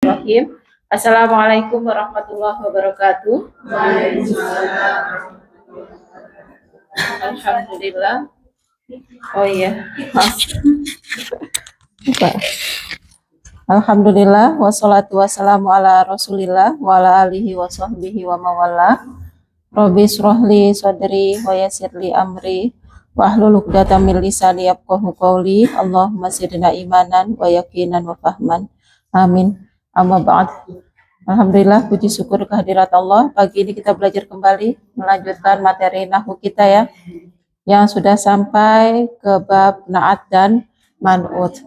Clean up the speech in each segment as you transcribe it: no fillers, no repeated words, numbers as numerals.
Bismillahirrahmanirrahim. Assalamualaikum warahmatullahi wabarakatuh. Alhamdulillah. Oh iya. Alhamdulillah wassalatu wassalamu ala Rasulillah wa ala alihi wa sahbihi wa mawala. Rabbi shrahli sadri wa yassirli amri wahlul 'uqdatam min lisani yafqahu qawli. Allahumma zidna imanan wa yaqinan wa fahman. Amin. Amma ba'd. Alhamdulillah, puji syukur kehadirat Allah. Pagi ini kita belajar kembali, melanjutkan materi nahwu kita ya, yang sudah sampai ke bab na'at dan man'ut.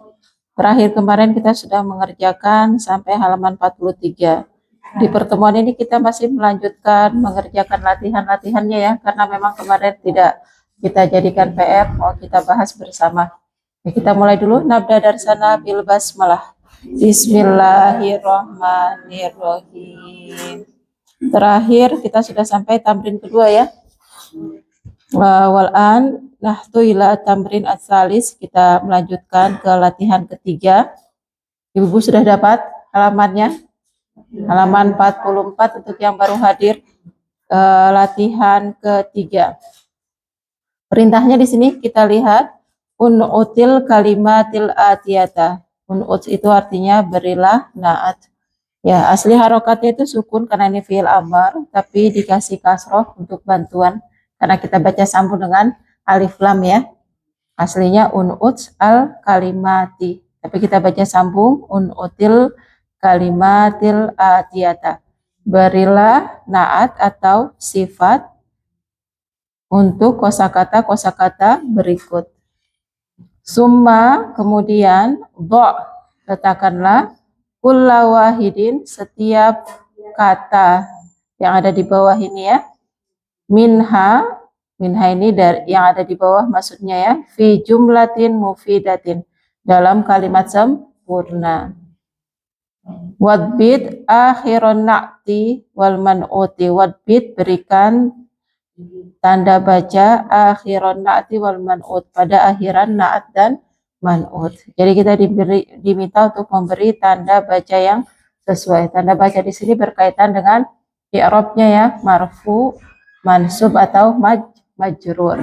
Terakhir kemarin kita sudah mengerjakan sampai halaman 43. Di pertemuan ini kita masih melanjutkan mengerjakan latihan-latihannya ya, karena memang kemarin tidak kita jadikan PR, mau kita bahas bersama. Ya, kita mulai dulu, nabda dari sana bil basmalah. Bismillahirrahmanirrahim. Terakhir kita sudah sampai tamrin kedua ya. Wal'an nahtu ila tamrin as-salis. Kita melanjutkan ke latihan ketiga. Ibu sudah dapat halamannya? Halaman 44 untuk yang baru hadir. Latihan ketiga. Perintahnya di sini kita lihat un'util kalimatil atiyata. Un'ut itu artinya berilah na'at. Ya, asli harokatnya itu sukun karena ini fi'il amar, tapi dikasih kasroh untuk bantuan karena kita baca sambung dengan alif lam ya. Aslinya un'ut al kalimati, tapi kita baca sambung un'util kalimatil atiyata. Berilah na'at atau sifat untuk kosakata berikut. Summa, kemudian letakkanlah kulla wahidin, setiap kata yang ada di bawah ini ya. Minha ini dari yang ada di bawah maksudnya ya, fi jumlatin mufidatin, dalam kalimat sempurna. Wadbit akhiron na'ti wal man'uti. Wadbit, berikan tanda baca akhiran na'ti wal man'ut, pada akhiran na'at dan man'ut. Jadi kita diminta untuk memberi tanda baca yang sesuai. Tanda baca di sini berkaitan dengan i'rabnya ya, marfu, mansub atau majrur.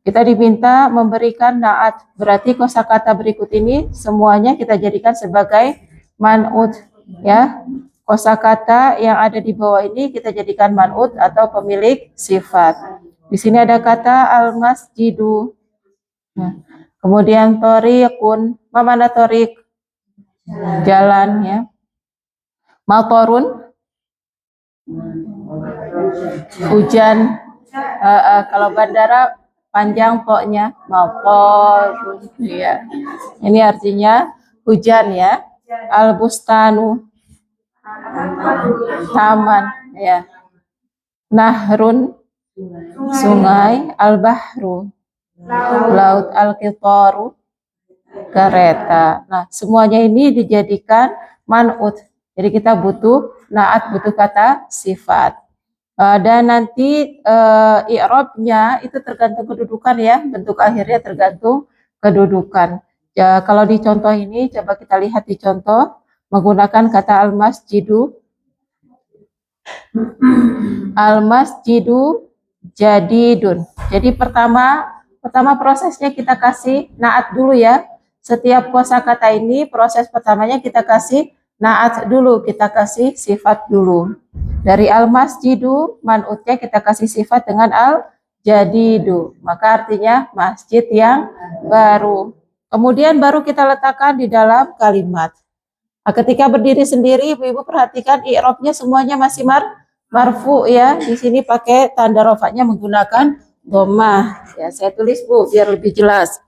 Kita diminta memberikan na'at, berarti kosakata berikut ini semuanya kita jadikan sebagai man'ut ya. Kosakata yang ada di bawah ini kita jadikan man'ut atau pemilik sifat. Di sini ada kata al-masjidu. Nah, kemudian thoriqun, mana thoriq? Jalan ya. Matorun, hujan. Kalau bandara panjang poknya, matorun ya. Ini artinya hujan ya. Al-bustanu, taman ya. Nahrun, sungai. Al-bahru, laut. Al-qitaru, kereta. Nah, semuanya ini dijadikan man'ut. Jadi kita butuh na'at, butuh kata sifat. Dan nanti i'rabnya itu tergantung kedudukan ya. Bentuk akhirnya tergantung kedudukan. Ya, kalau di contoh ini coba kita lihat di contoh menggunakan kata al-masjidu. Al-masjidu jadidun. Jadi pertama prosesnya kita kasih na'at dulu ya. Setiap kosakata ini proses pertamanya kita kasih na'at dulu, kita kasih sifat dulu. Dari al-masjidu, man'utnya kita kasih sifat dengan al-jadidu. Maka artinya masjid yang baru. Kemudian baru kita letakkan di dalam kalimat. Nah, ketika berdiri sendiri, ibu-ibu perhatikan i'rabnya semuanya masih marfu ya. Di sini pakai tanda rofaknya menggunakan dhammah. Ya, saya tulis Bu biar lebih jelas.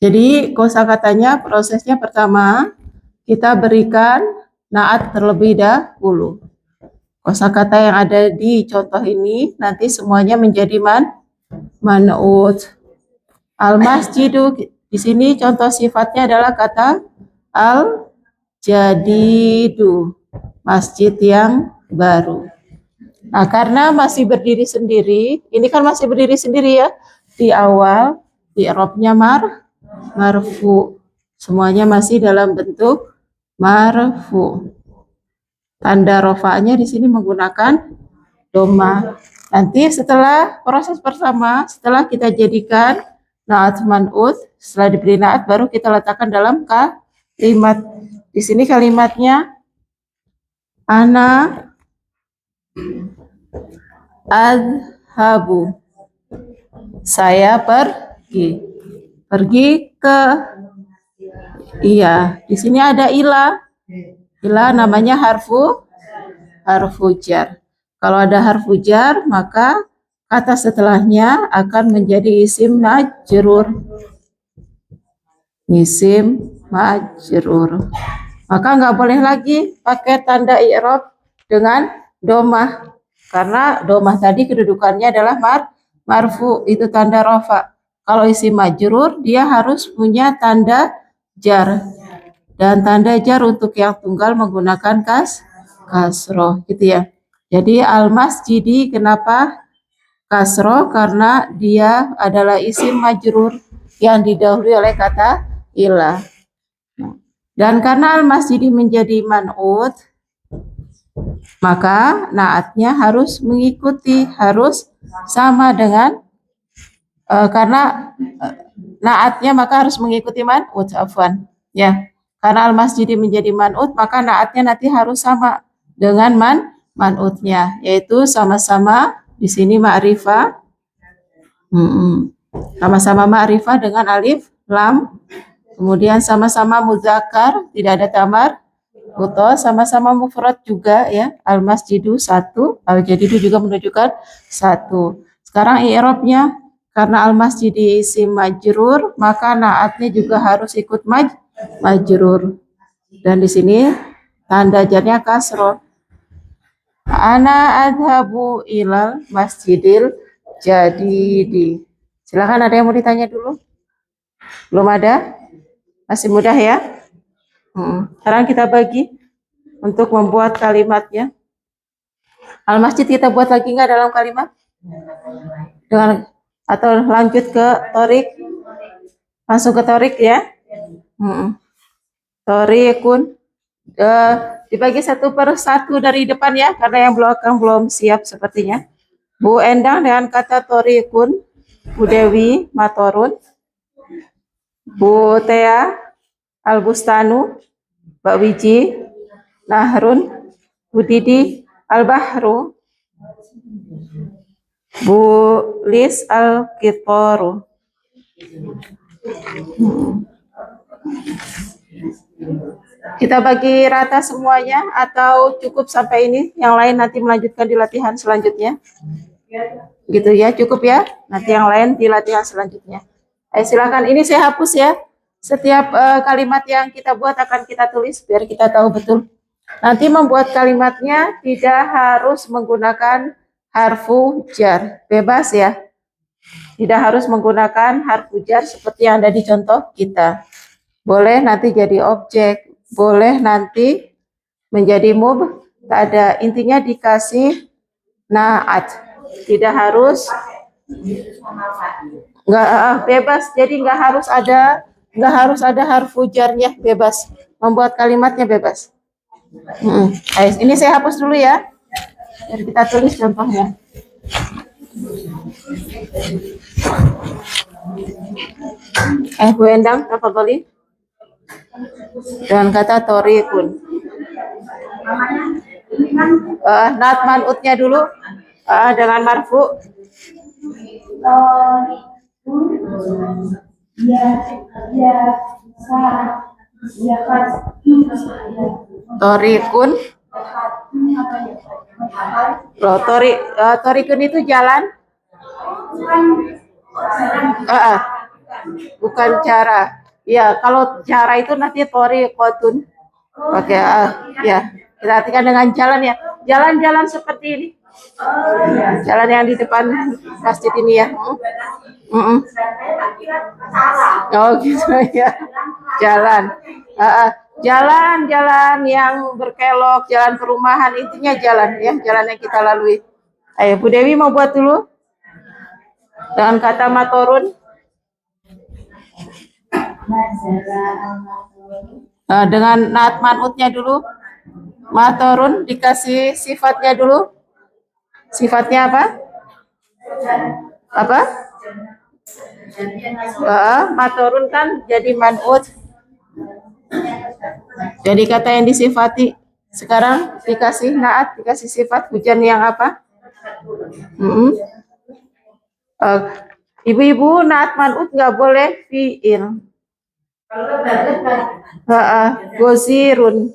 Jadi kosakatanya prosesnya pertama kita berikan na'at terlebih dahulu. Kosakata yang ada di contoh ini nanti semuanya menjadi man'ut. Al-masjidu, di sini contoh sifatnya adalah kata al-jadidu, masjid yang baru. Nah, karena masih berdiri sendiri, ini kan masih berdiri sendiri ya, di awal di i'rabnya marfu. Semuanya masih dalam bentuk marfu. Tanda rofanya di sini menggunakan doma. Nanti setelah proses pertama, setelah kita jadikan naat man'ut, setelah diberi naat baru kita letakkan dalam kalimat. Di sini kalimatnya ana adhabu. Saya pergi. Pergi ke, iya, di sini ada ila. Ila namanya harfu jar. Kalau ada harfu jar, maka kata setelahnya akan menjadi isim majrur. Isim majrur. Maka nggak boleh lagi pakai tanda i'rab dengan domah. Karena domah tadi kedudukannya adalah marfu, itu tanda rofa. Kalau isim majrur, dia harus punya tanda jar. Dan tanda jar untuk yang tunggal menggunakan kasroh, gitu ya. Jadi al-masjidi kenapa kasroh? Karena dia adalah isim majrur yang didahului oleh kata ila. Dan karena al-masjidi menjadi man'ut, maka naatnya harus mengikuti, harus sama dengan karena naatnya maka harus mengikuti man'ut, afwan. Ya, karena al-masjidi menjadi man'ut, maka naatnya nanti harus sama dengan man'utnya, yaitu sama-sama di sini ma'rifah. Sama-sama ma'rifah dengan alif lam. Kemudian sama-sama muzakkar, tidak ada tamar. Betul, sama-sama mufrad juga ya. Al-masjidu satu, al-jadidu juga menunjukkan satu. Sekarang i'rabnya, karena al-masjid isim majrur, maka naatnya juga harus ikut majrur. Dan di sini tanda jarnya kasroh. Ana adhabu ilal masjidil jadidi. Silakan, ada yang mau ditanya dulu? Belum ada? Masih mudah ya? Sekarang kita bagi untuk membuat kalimatnya. Al-masjid kita buat lagi nggak dalam kalimat? Dengan atau lanjut ke torik? Langsung ke torik ya? Torikun. Dibagi satu per satu dari depan ya, karena yang belakang belum siap sepertinya. Bu Endang dengan kata torikun, Bu Dewi matorun, Bu Tea al-bustanu, Mbak Wiji nahrun, Bu Didi al-bahru, Bu Lis al-qitaru. Kita bagi rata semuanya atau cukup sampai ini? Yang lain nanti melanjutkan di latihan selanjutnya. Gitu ya, cukup ya. Nanti yang lain di latihan selanjutnya. Silakan, ini saya hapus ya. Setiap kalimat yang kita buat akan kita tulis biar kita tahu betul. Nanti membuat kalimatnya tidak harus menggunakan harfu jar. Bebas ya. Tidak harus menggunakan harfu jar seperti yang ada di contoh kita. Boleh nanti jadi objek, boleh nanti menjadi mubtada. Intinya dikasih naat, tidak harus, nggak bebas. Jadi nggak harus ada harfu jarnya, bebas. Membuat kalimatnya bebas. Ini saya hapus dulu ya, biar kita tulis contohnya. Bu Endang, apa boleh? Dengan kata torikun. Naat man'utnya dulu dengan marfu. Torikun. Torikun itu jalan. Bukan cara. Ya, kalau cara itu nanti torikotun. Oke, ya. Kita artikan dengan jalan ya. Jalan-jalan seperti ini. Jalan yang di depan masjid ini ya. Oh gitu ya. Jalan. Jalan-jalan yang berkelok, jalan perumahan, intinya jalan ya, jalan yang kita lalui. Ayo, Bu Dewi mau buat dulu dengan kata matorun. Dengan naat man'utnya dulu. Matorun dikasih sifatnya dulu. Sifatnya apa? Apa? Matorun kan jadi man'ut. Jadi kata yang disifati. Sekarang dikasih naat, dikasih sifat hujan yang apa? Ibu-ibu naat man'ut nggak boleh fi'il. Gozirun,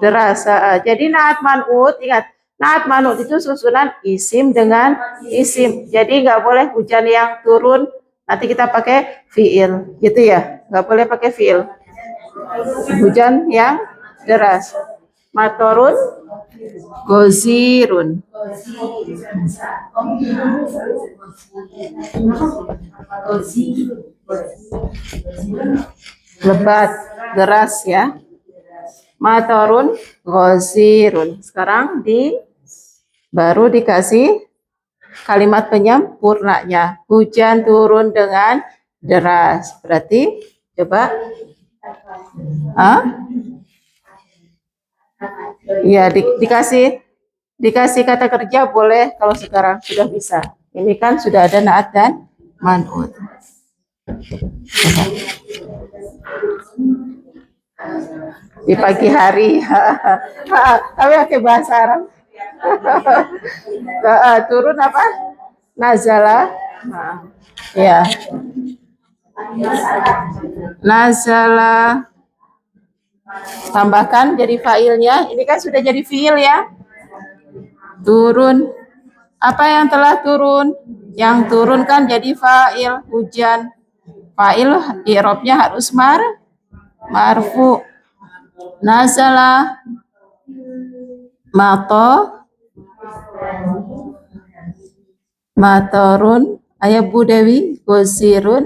deras. Jadi naat man'ut, ingat, naat man'ut itu susunan isim dengan isim. Jadi nggak boleh hujan yang turun, nanti kita pakai fi'il, gitu ya. Nggak boleh pakai fi'il. Hujan yang deras. Matorun, gozirun. Lebat, deras ya. Matorun, gozirun. Sekarang baru dikasih kalimat penyempurnanya. Hujan turun dengan deras. Berarti coba. Ya, dikasih kata kerja boleh kalau sekarang sudah bisa. Ini kan sudah ada naat dan man'ut. Di pagi hari. Tapi pakai bahasa Arab. Turun apa? Nazala. Ya. Nazala. Tambahkan jadi fa'ilnya. Ini kan sudah jadi fi'il ya. Turun. Apa yang telah turun? Yang turun kan jadi fa'il, hujan. Fa'il i'rabnya harus marfu. Nazala matorun ayah Bu Dewi gozirun.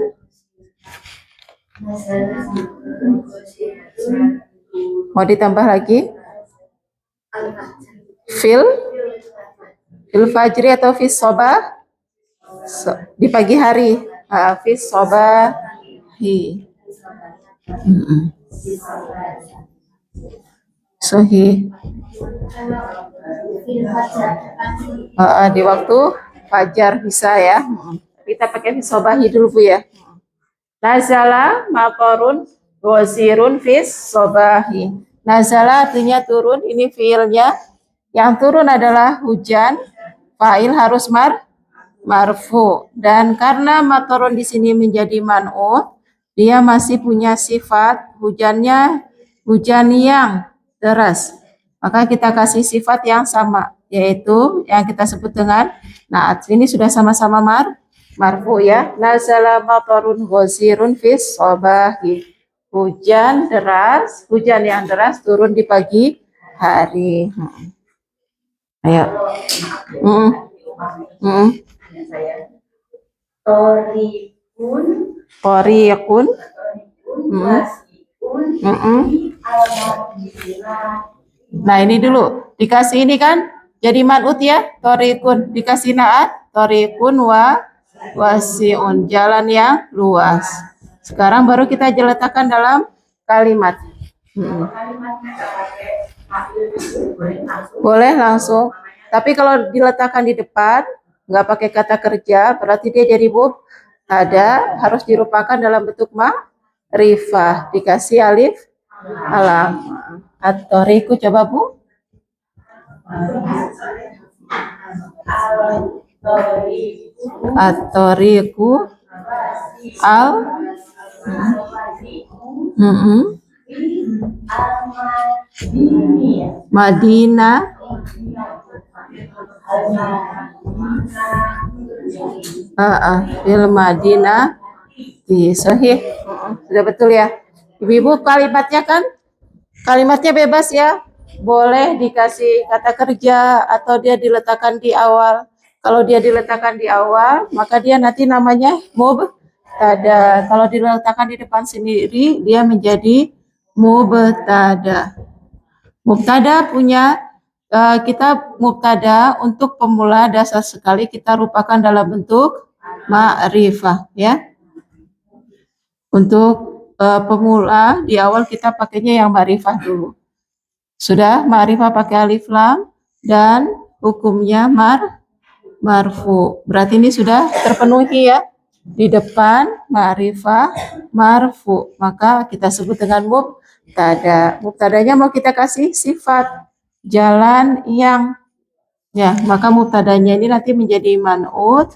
Mau ditambah lagi? Fil fajri atau fis sobah? Di pagi hari. Fis sobahi. Sohi. Di waktu fajar bisa ya. Kita pakai fis sobahi dulu Bu ya. Nazala matorun gozirun fis sobahi. Nazala artinya turun, ini fiilnya. Yang turun adalah hujan, fa'il harus marfu. Dan karena matorun di sini menjadi man'ut, dia masih punya sifat hujannya hujan yang deras. Maka kita kasih sifat yang sama, yaitu yang kita sebut dengan naat. Ini sudah sama-sama marfu ya. Nazala matorun gozirun fis sobahi. Hujan deras, hujan yang deras turun di pagi hari. Ayo. Toriqun. Nah ini dulu dikasih ini kan jadi man'ut ya. Toriqun dikasih naat. Toriqun wasi'un, jalan yang luas. Sekarang baru kita letakkan dalam kalimat. Boleh langsung. Tapi kalau diletakkan di depan, nggak pakai kata kerja, berarti dia jadi mubtada, harus dirupakan dalam bentuk ma'rifah. Dikasih alif alam. At-toriku coba Bu. At-toriku al Madinah fil Madinah di sahih. Sudah betul ya Ibu-ibu. Kalimatnya bebas ya, boleh dikasih kata kerja atau dia diletakkan di awal. Kalau dia diletakkan di awal, maka dia nanti namanya mubtada. Kalau diletakkan di depan sendiri, dia menjadi mubtada. Mubtada punya kita mubtada untuk pemula dasar sekali kita rupakan dalam bentuk ma'rifah ya. Untuk pemula di awal kita pakainya yang ma'rifah dulu. Sudah ma'rifah pakai alif lam dan hukumnya marfu. Berarti ini sudah terpenuhi ya. Di depan ma'rifah marfu, maka kita sebut dengan mubtada. Mubtadanya mau kita kasih sifat jalan yang, ya, maka mubtadanya ini nanti menjadi man'ut.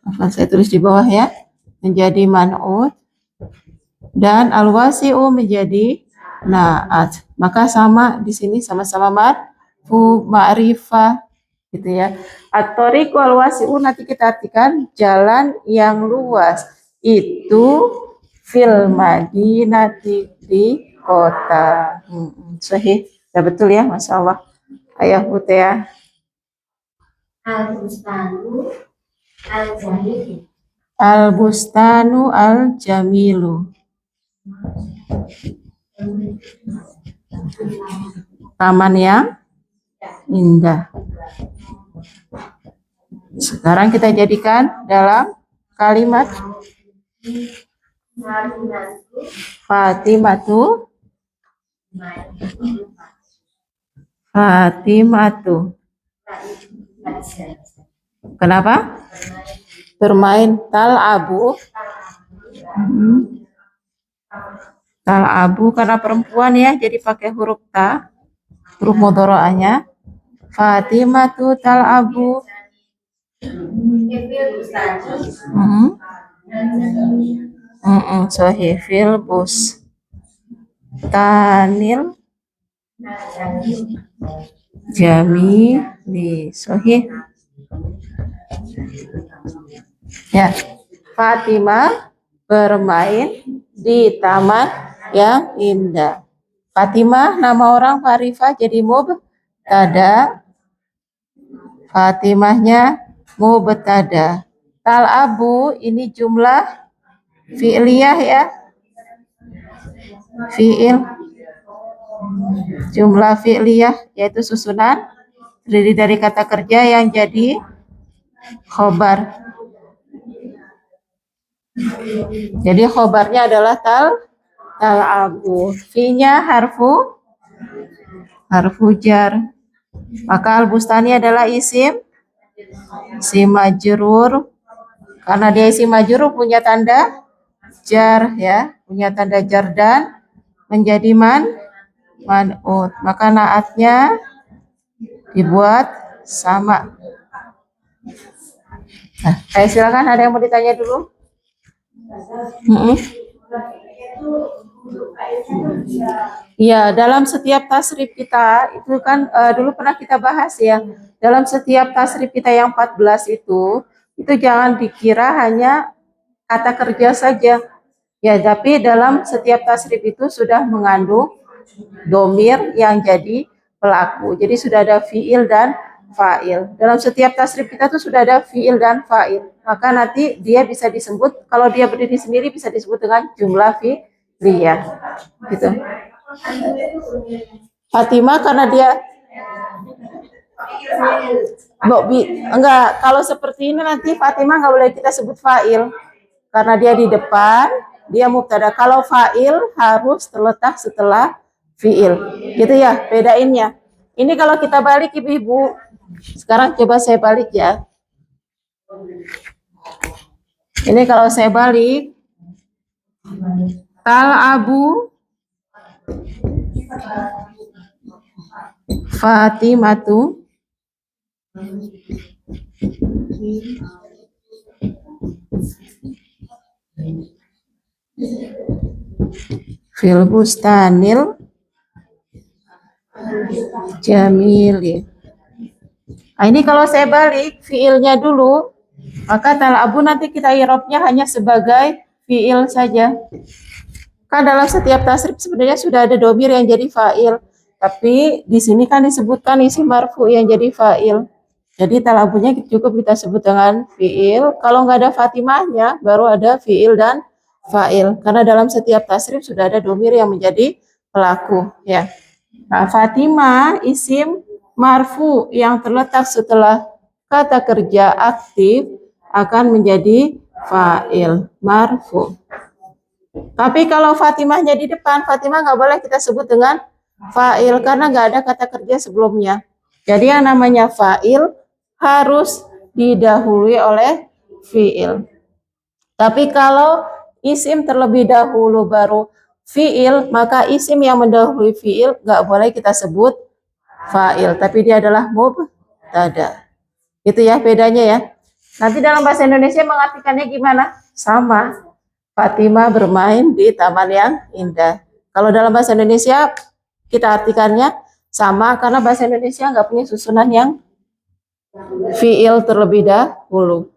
Akan saya tulis di bawah ya, menjadi man'ut, dan al-wasi'u menjadi na'at. Maka sama di sini, sama-sama marfu ma'rifah gitu ya. At-thoriq wal wasi'u nanti kita artikan jalan yang luas. Itu fil madinati di kota. Sahih. Ya betul ya, Masya Allah. Ayah Butea. Al-bustanu al-jamilu. Al-bustanu al-jamilu. Taman yang indah. Sekarang kita jadikan dalam kalimat Fatimatu. Fatimatu. Kenapa? Bermain tal'abu. Tal'abu karena perempuan ya, jadi pakai huruf ta, huruf mudhora'ahnya. Fatimatu tal'abu. Sahih fil bus tanil jamili. Sahih ya. Fatimah bermain di taman yang indah. Fatimah nama orang, Farifah jadi mubtada. Fatimahnya mubtada. Tal'abu ini jumlah fi'liyah ya. Fi'il. Jumlah fi'liyah yaitu susunan terdiri dari kata kerja yang jadi khobar. Jadi khobarnya adalah tal'abu. Fi-nya harfu jar. Maka al-bustani adalah isim majrur. Karena dia isim majrur punya tanda jar ya, punya tanda jar dan menjadi man'ut. Maka naatnya dibuat sama. Nah, silakan ada yang mau ditanya dulu? Ya, dalam setiap tasrif kita itu kan dulu pernah kita bahas ya. Dalam setiap tasrif kita yang 14 itu jangan dikira hanya kata kerja saja. Ya, tapi dalam setiap tasrif itu sudah mengandung domir yang jadi pelaku. Jadi sudah ada fiil dan fa'il. Dalam setiap tasrif kita tuh sudah ada fiil dan fa'il. Maka nanti dia bisa disebut, kalau dia berdiri sendiri bisa disebut dengan jumlah fi'liyah. Gitu. Fatimah karena dia enggak, kalau seperti ini nanti Fatimah nggak boleh kita sebut fa'il karena dia di depan, dia mubtada. Kalau fa'il harus terletak setelah fi'il. Gitu ya, bedainnya. Ini kalau kita balik ibu-ibu. Sekarang coba saya balik ya. Ini kalau saya balik. Tal'abu Fatimatu fil bustanil jamili. Nah, ini kalau saya balik fiilnya dulu, maka tal'abu nanti kita i'rabnya hanya sebagai fiil saja. Kan dalam setiap tasrif sebenarnya sudah ada domir yang jadi fa'il, tapi di sini kan disebutkan isim marfu yang jadi fa'il. Jadi tal'abunya cukup kita sebut dengan fiil. Kalau nggak ada Fatimahnya, baru ada fiil dan fa'il. Karena dalam setiap tasrif sudah ada domir yang menjadi pelaku. Ya. Nah, Fatimah isim marfu yang terletak setelah kata kerja aktif akan menjadi fa'il marfu. Tapi kalau Fatimahnya di depan, Fatimah nggak boleh kita sebut dengan fa'il karena nggak ada kata kerja sebelumnya. Jadi yang namanya fa'il harus didahului oleh fi'il. Tapi kalau isim terlebih dahulu baru fi'il, maka isim yang mendahului fi'il nggak boleh kita sebut fa'il, tapi dia adalah mubtada. Itu ya bedanya ya. Nanti dalam bahasa Indonesia mengartikannya gimana? Sama. Fatimah bermain di taman yang indah. Kalau dalam bahasa Indonesia kita artikannya sama karena bahasa Indonesia nggak punya susunan yang fiil terlebih dahulu.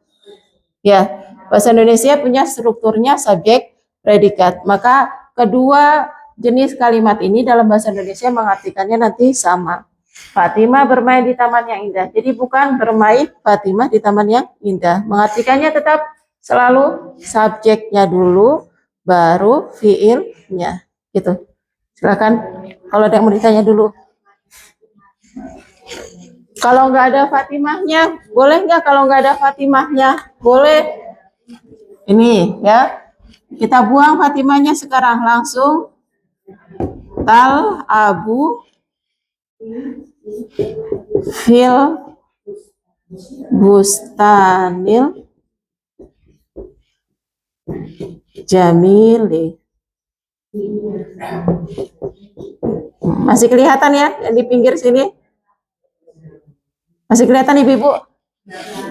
Ya, bahasa Indonesia punya strukturnya subjek predikat. Maka kedua jenis kalimat ini dalam bahasa Indonesia mengartikannya nanti sama. Fatimah bermain di taman yang indah. Jadi bukan bermain Fatimah di taman yang indah. Mengartikannya tetap selalu subjeknya dulu, baru fiilnya. Gitu. Silakan kalau ada yang mau ditanya dulu. Kalau nggak ada Fatimahnya, boleh nggak kalau nggak ada Fatimahnya? Boleh. Ini ya, kita buang Fatimahnya sekarang langsung. Tal abu fil bustanil jamili. Masih kelihatan ya yang di pinggir sini? Masih kelihatan ibu-ibu?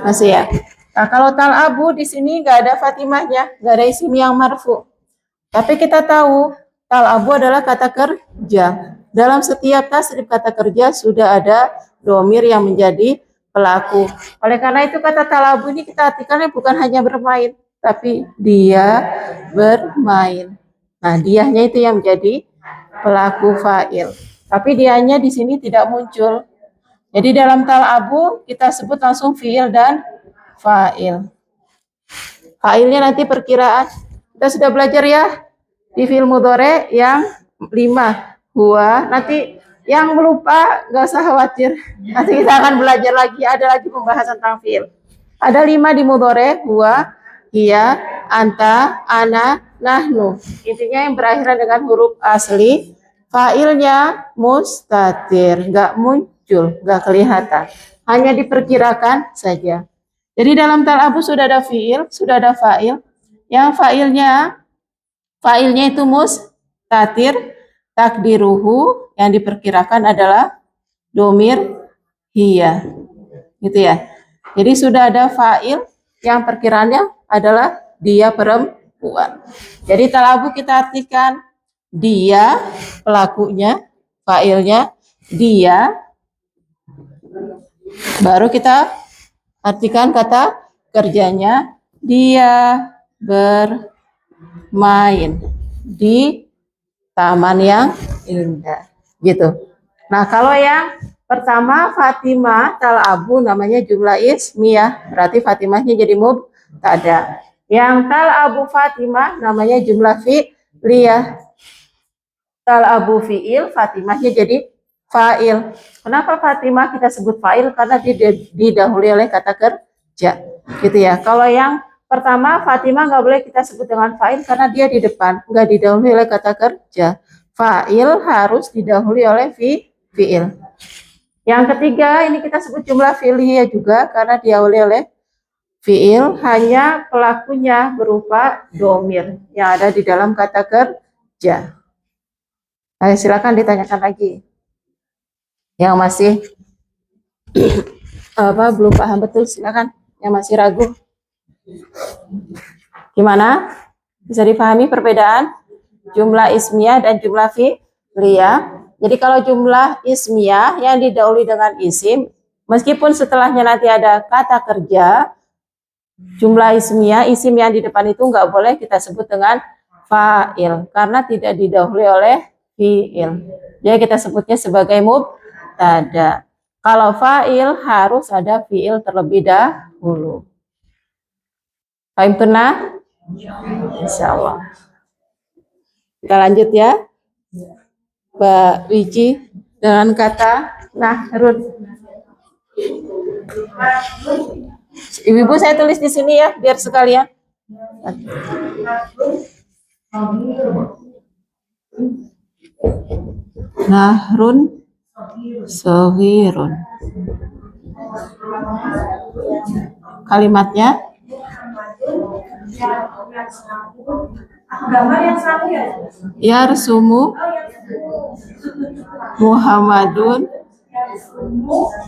Masih ya. Nah, kalau tal abu di sini nggak ada Fatimahnya, nggak ada isim yang marfu. Tapi kita tahu tal abu adalah kata kerja. Dalam setiap tasrif kata kerja sudah ada domir yang menjadi pelaku. Oleh karena itu kata tal abu ini kita artikannya bukan hanya bermain, tapi dia bermain. Nah, dianya itu yang menjadi pelaku fa'il. Tapi dianya di sini tidak muncul. Jadi dalam tal abu kita sebut langsung fi'il dan fa'il. Fa'ilnya nanti perkiraan. Kita sudah belajar ya di fi'il mudhari yang 5. Huwa. Nanti yang lupa nggak usah khawatir. Nanti kita akan belajar lagi. Ada lagi pembahasan tentang fi'il. Ada 5 di mudhari. Huwa, hiya, anta, ana, nahnu. Intinya yang berakhiran dengan huruf asli. Fa'ilnya mustatir, nggak muncul, nggak kelihatan, hanya diperkirakan saja. Jadi dalam tal abu sudah ada fi'il, sudah ada fa'il. Yang fa'ilnya itu mustatir, takdiruhu, yang diperkirakan adalah domir hiya, gitu ya. Jadi sudah ada fa'il yang perkiraannya adalah dia perempuan. Jadi tal abu kita artikan dia pelakunya, fa'ilnya dia, baru kita artikan kata kerjanya dia bermain di taman yang indah, gitu. Nah, kalau yang pertama Fatimah tal abu namanya jumlah ismiyah, berarti Fatimahnya jadi mubtada. Yang tal abu Fatimah namanya jumlah fi'liyah. Tal abu fi'il, Fatimahnya jadi fa'il. Kenapa Fatimah kita sebut fa'il? Karena didahului oleh kata kerja, gitu ya. Kalau yang pertama Fatimah nggak boleh kita sebut dengan fa'il karena dia di depan, nggak didahului oleh kata kerja. Fa'il harus didahului oleh fi'il. Yang ketiga ini kita sebut jumlah fi'liyah juga karena didahului oleh fi'il, hanya pelakunya berupa domir yang ada di dalam kata kerja. Ayo silakan ditanyakan lagi. Yang masih belum paham betul silakan. Yang masih ragu. Gimana? Bisa dipahami perbedaan jumlah ismiyah dan jumlah fi'liyah? Jadi kalau jumlah ismiyah yang didahului dengan isim, meskipun setelahnya nanti ada kata kerja, jumlah ismiyah, isim yang di depan itu nggak boleh kita sebut dengan fa'il karena tidak didahului oleh fi'il. Jadi kita sebutnya sebagai mubtada. Kalau fa'il harus ada fi'il terlebih dahulu. Paham tunah? Insyaallah. Kita lanjut ya. Mbak Wiji dengan kata nahrun. Ibu-ibu saya tulis di sini ya biar sekalian. Nahrun soghirun. Kalimatnya Gambar yang satu ya? yarsumu Muhammadun.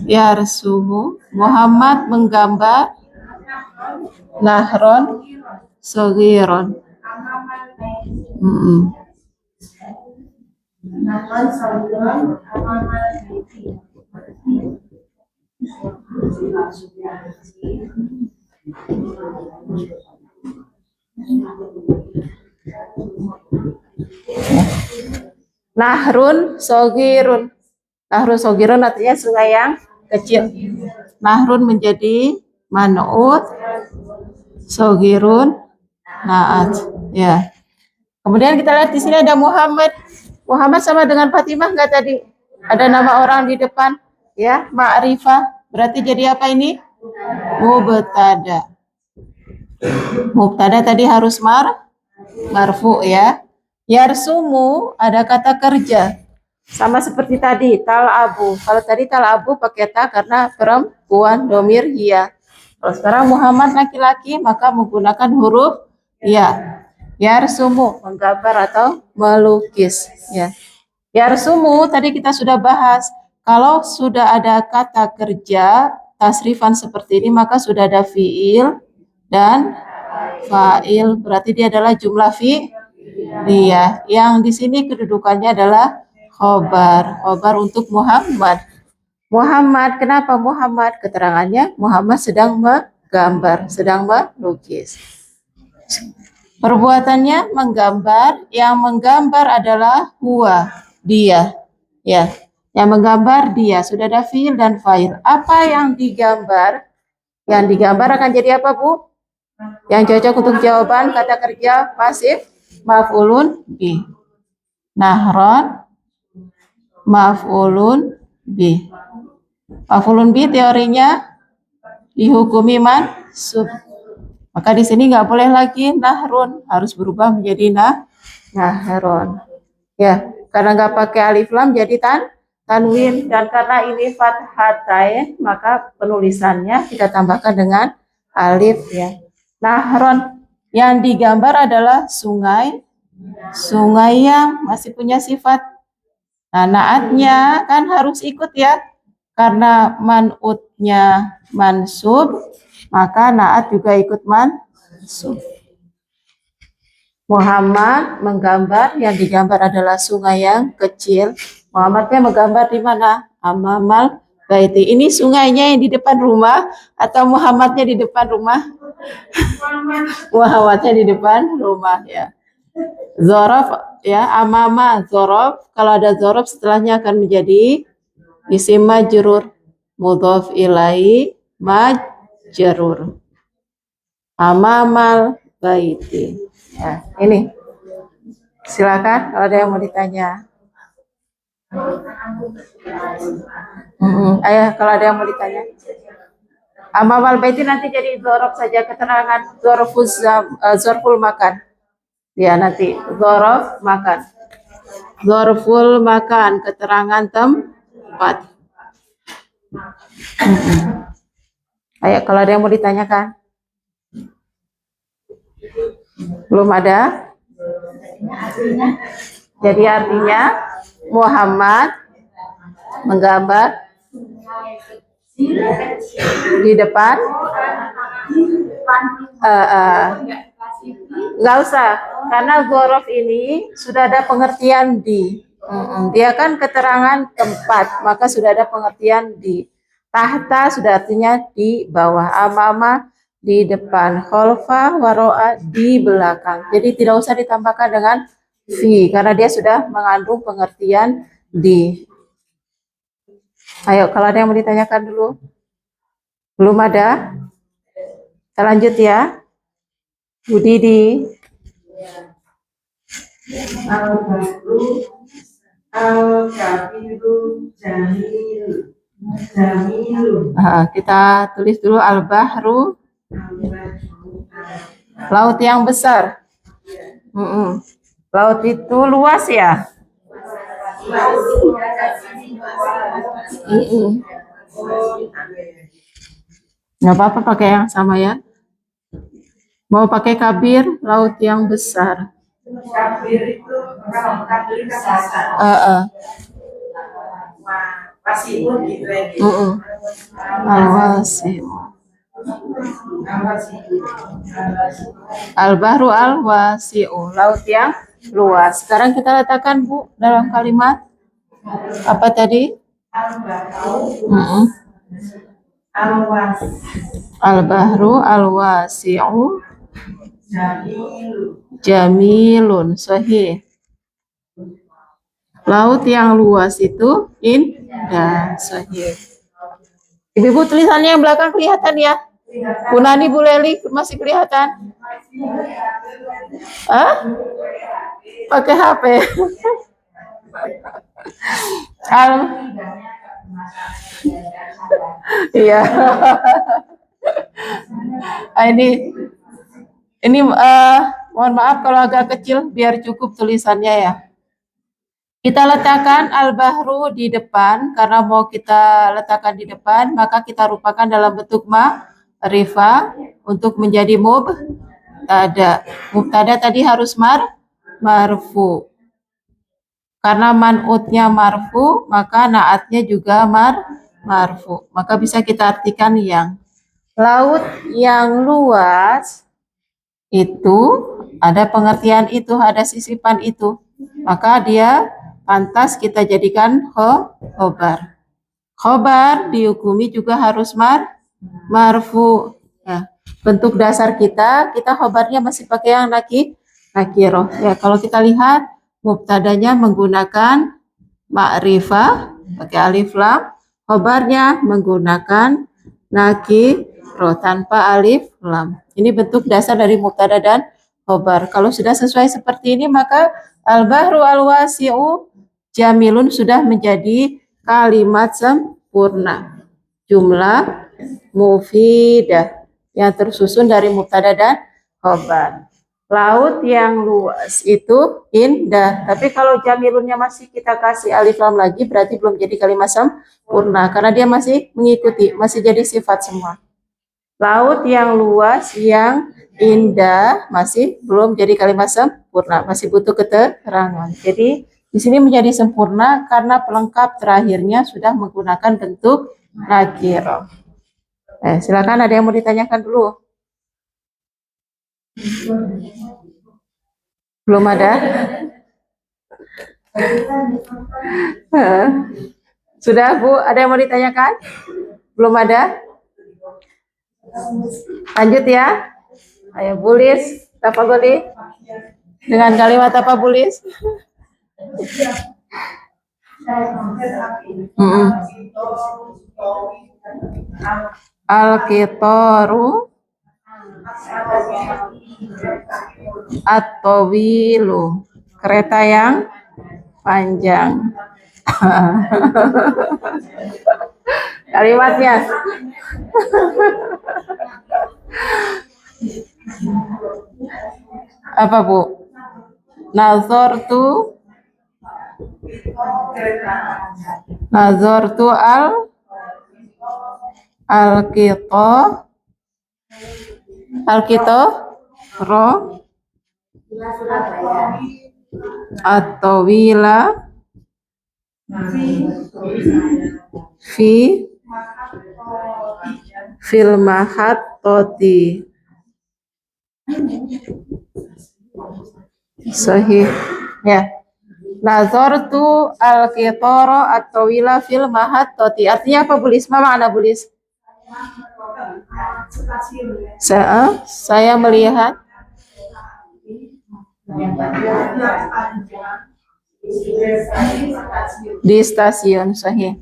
Yarsumu Muhammad menggambar nahron soghiron. Naman saluran amamal baiti. Nahrun soghirun. Nahrun soghirun artinya sungai yang kecil. Nahrun menjadi man'ut, soghirun naat. Ya. Kemudian kita lihat di sini ada Muhammad. Muhammad sama dengan Fatimah enggak tadi? Ada nama orang di depan, ya, ma'rifah. Berarti jadi apa ini? Mubtada. Mubtada tadi harus marfu ya. Yarsumu ada kata kerja. Sama seperti tadi, tal'abu. Kalau tadi tal'abu pakai ta karena perempuan, domir hiya. Kalau sekarang Muhammad laki-laki maka menggunakan huruf ya. Yarsumu menggambar atau melukis ya. Yarsumu tadi kita sudah bahas. Kalau sudah ada kata kerja tasrifan seperti ini maka sudah ada fiil dan fa'il, berarti dia adalah jumlah fi'liyah. Yang di sini kedudukannya adalah khobar. Khobar untuk Muhammad. Muhammad, kenapa Muhammad? Keterangannya Muhammad sedang menggambar, sedang melukis. Perbuatannya menggambar, yang menggambar adalah huwa, dia. Ya, yang menggambar dia, sudah ada fi'il dan fa'il. Apa yang digambar? Yang digambar akan jadi apa, Bu? Yang cocok untuk jawaban kata kerja pasif maf'ulun bih. Nahron maf'ulun bih. Maf'ulun bih teorinya dihukumi mansub. Maka di sini nggak boleh lagi nahrun, harus berubah menjadi nahron. Ya, karena nggak pakai alif lam jadi tanwin, dan karena ini fathatain maka penulisannya kita tambahkan dengan alif ya. Nahron yang digambar adalah sungai, sungai yang masih punya sifat. Nah, naatnya kan harus ikut ya, karena man'utnya mansub, maka naat juga ikut mansub. Muhammad menggambar, yang digambar adalah sungai yang kecil. Muhammadnya menggambar di mana? Amamal baiti. Ini sungainya yang di depan rumah atau Muhammadnya di depan rumah? Muhammadnya di depan rumah ya. Zorof ya, amama zorof. Kalau ada zorof setelahnya akan menjadi isim majrur, mudhof ilaihi majrur. Amamal baiti. Ya, ini. Silakan kalau ada yang mau ditanya. Ayo kalau ada yang mau ditanya. Amamal baiti nanti jadi zorof saja, keterangan zorful makan. Ya nanti zorof makan. Zorful makan, keterangan tempat. Ayo kalau ada yang mau ditanyakan. Belum ada? Jadi artinya Muhammad menggambar di depan nggak usah, karena zorof ini sudah ada pengertian di. Dia kan keterangan tempat, maka sudah ada pengertian di. Tahta sudah artinya di bawah, amama di depan, kholfa waro'a di belakang. Jadi tidak usah ditambahkan dengan fi, karena dia sudah mengandung pengertian di. Ayo kalau ada yang mau ditanyakan dulu. Belum ada? Kita lanjut ya. Bu Didi. Al-Bahru Al-Kafiru Jamil. Kita tulis dulu al-bahru, laut yang besar. Laut itu luas ya. Nggak apa-apa pakai yang sama ya. Mau pakai kabir, laut yang besar. Kabir itu kalau kabir bahasa wasiun gitu ya. Al-wasi'u. Al-bahru al-wasi'u, laut yang luas. Sekarang kita letakkan Bu dalam kalimat apa tadi? Al-bahru al-wasi'u jamilun. Sahih. Laut yang luas itu indah. Sahih. Ibu-ibu tulisannya yang belakang kelihatan ya? Bu Nani, Bu Leli masih kelihatan? Hah? Pakai HP. Iya. Ini mohon maaf kalau agak kecil biar cukup tulisannya ya. Kita letakkan al-bahru di depan karena mau kita letakkan di depan, maka kita rupakan dalam bentuk ma'rifah untuk menjadi mubtada. Mubtada tadi harus marfu. Karena man'utnya marfu, maka naatnya juga marfu. Maka bisa kita artikan yang. Laut yang luas itu ada pengertian itu, ada sisipan itu. Maka dia pantas kita jadikan khobar. Khobar dihukumi juga harus marfu. Ya, bentuk dasar kita khobarnya masih pakai yang nakiroh. Ya, kalau kita lihat mubtadanya menggunakan ma'rifah pakai alif lam, khobarnya menggunakan nakiroh tanpa alif lam. Ini bentuk dasar dari mubtada dan khobar. Kalau sudah sesuai seperti ini, maka al-bahru al-wasi'u jamilun sudah menjadi kalimat sempurna. Jumlah mufidah yang tersusun dari mubtada dan khobar. Laut yang luas itu indah. Tapi kalau jamilunnya masih kita kasih alif lam lagi, berarti belum jadi kalimat sempurna. Karena dia masih mengikuti, masih jadi sifat semua. Laut yang luas, yang indah, masih belum jadi kalimat sempurna. Masih butuh keterangan. Jadi di sini menjadi sempurna karena pelengkap terakhirnya sudah menggunakan bentuk nakirah. Silakan, ada yang mau ditanyakan dulu? Belum ada? Sudah Bu, ada yang mau ditanyakan? Belum ada? Lanjut ya. Ayo Bulis, tafadholi. Dengan kalimat apa Bulis? Al-qitaru at-tawilu, kereta yang panjang. Kalimatnya apa Bu? Nazartu al-qitara at-tawila fil mahattoti. Sahih ya. Nazartu al-qitara at-tawila fil mahattoti. Artinya apa Bulis? Apa makna Bulis? Saya melihat di stasiun. Sahih.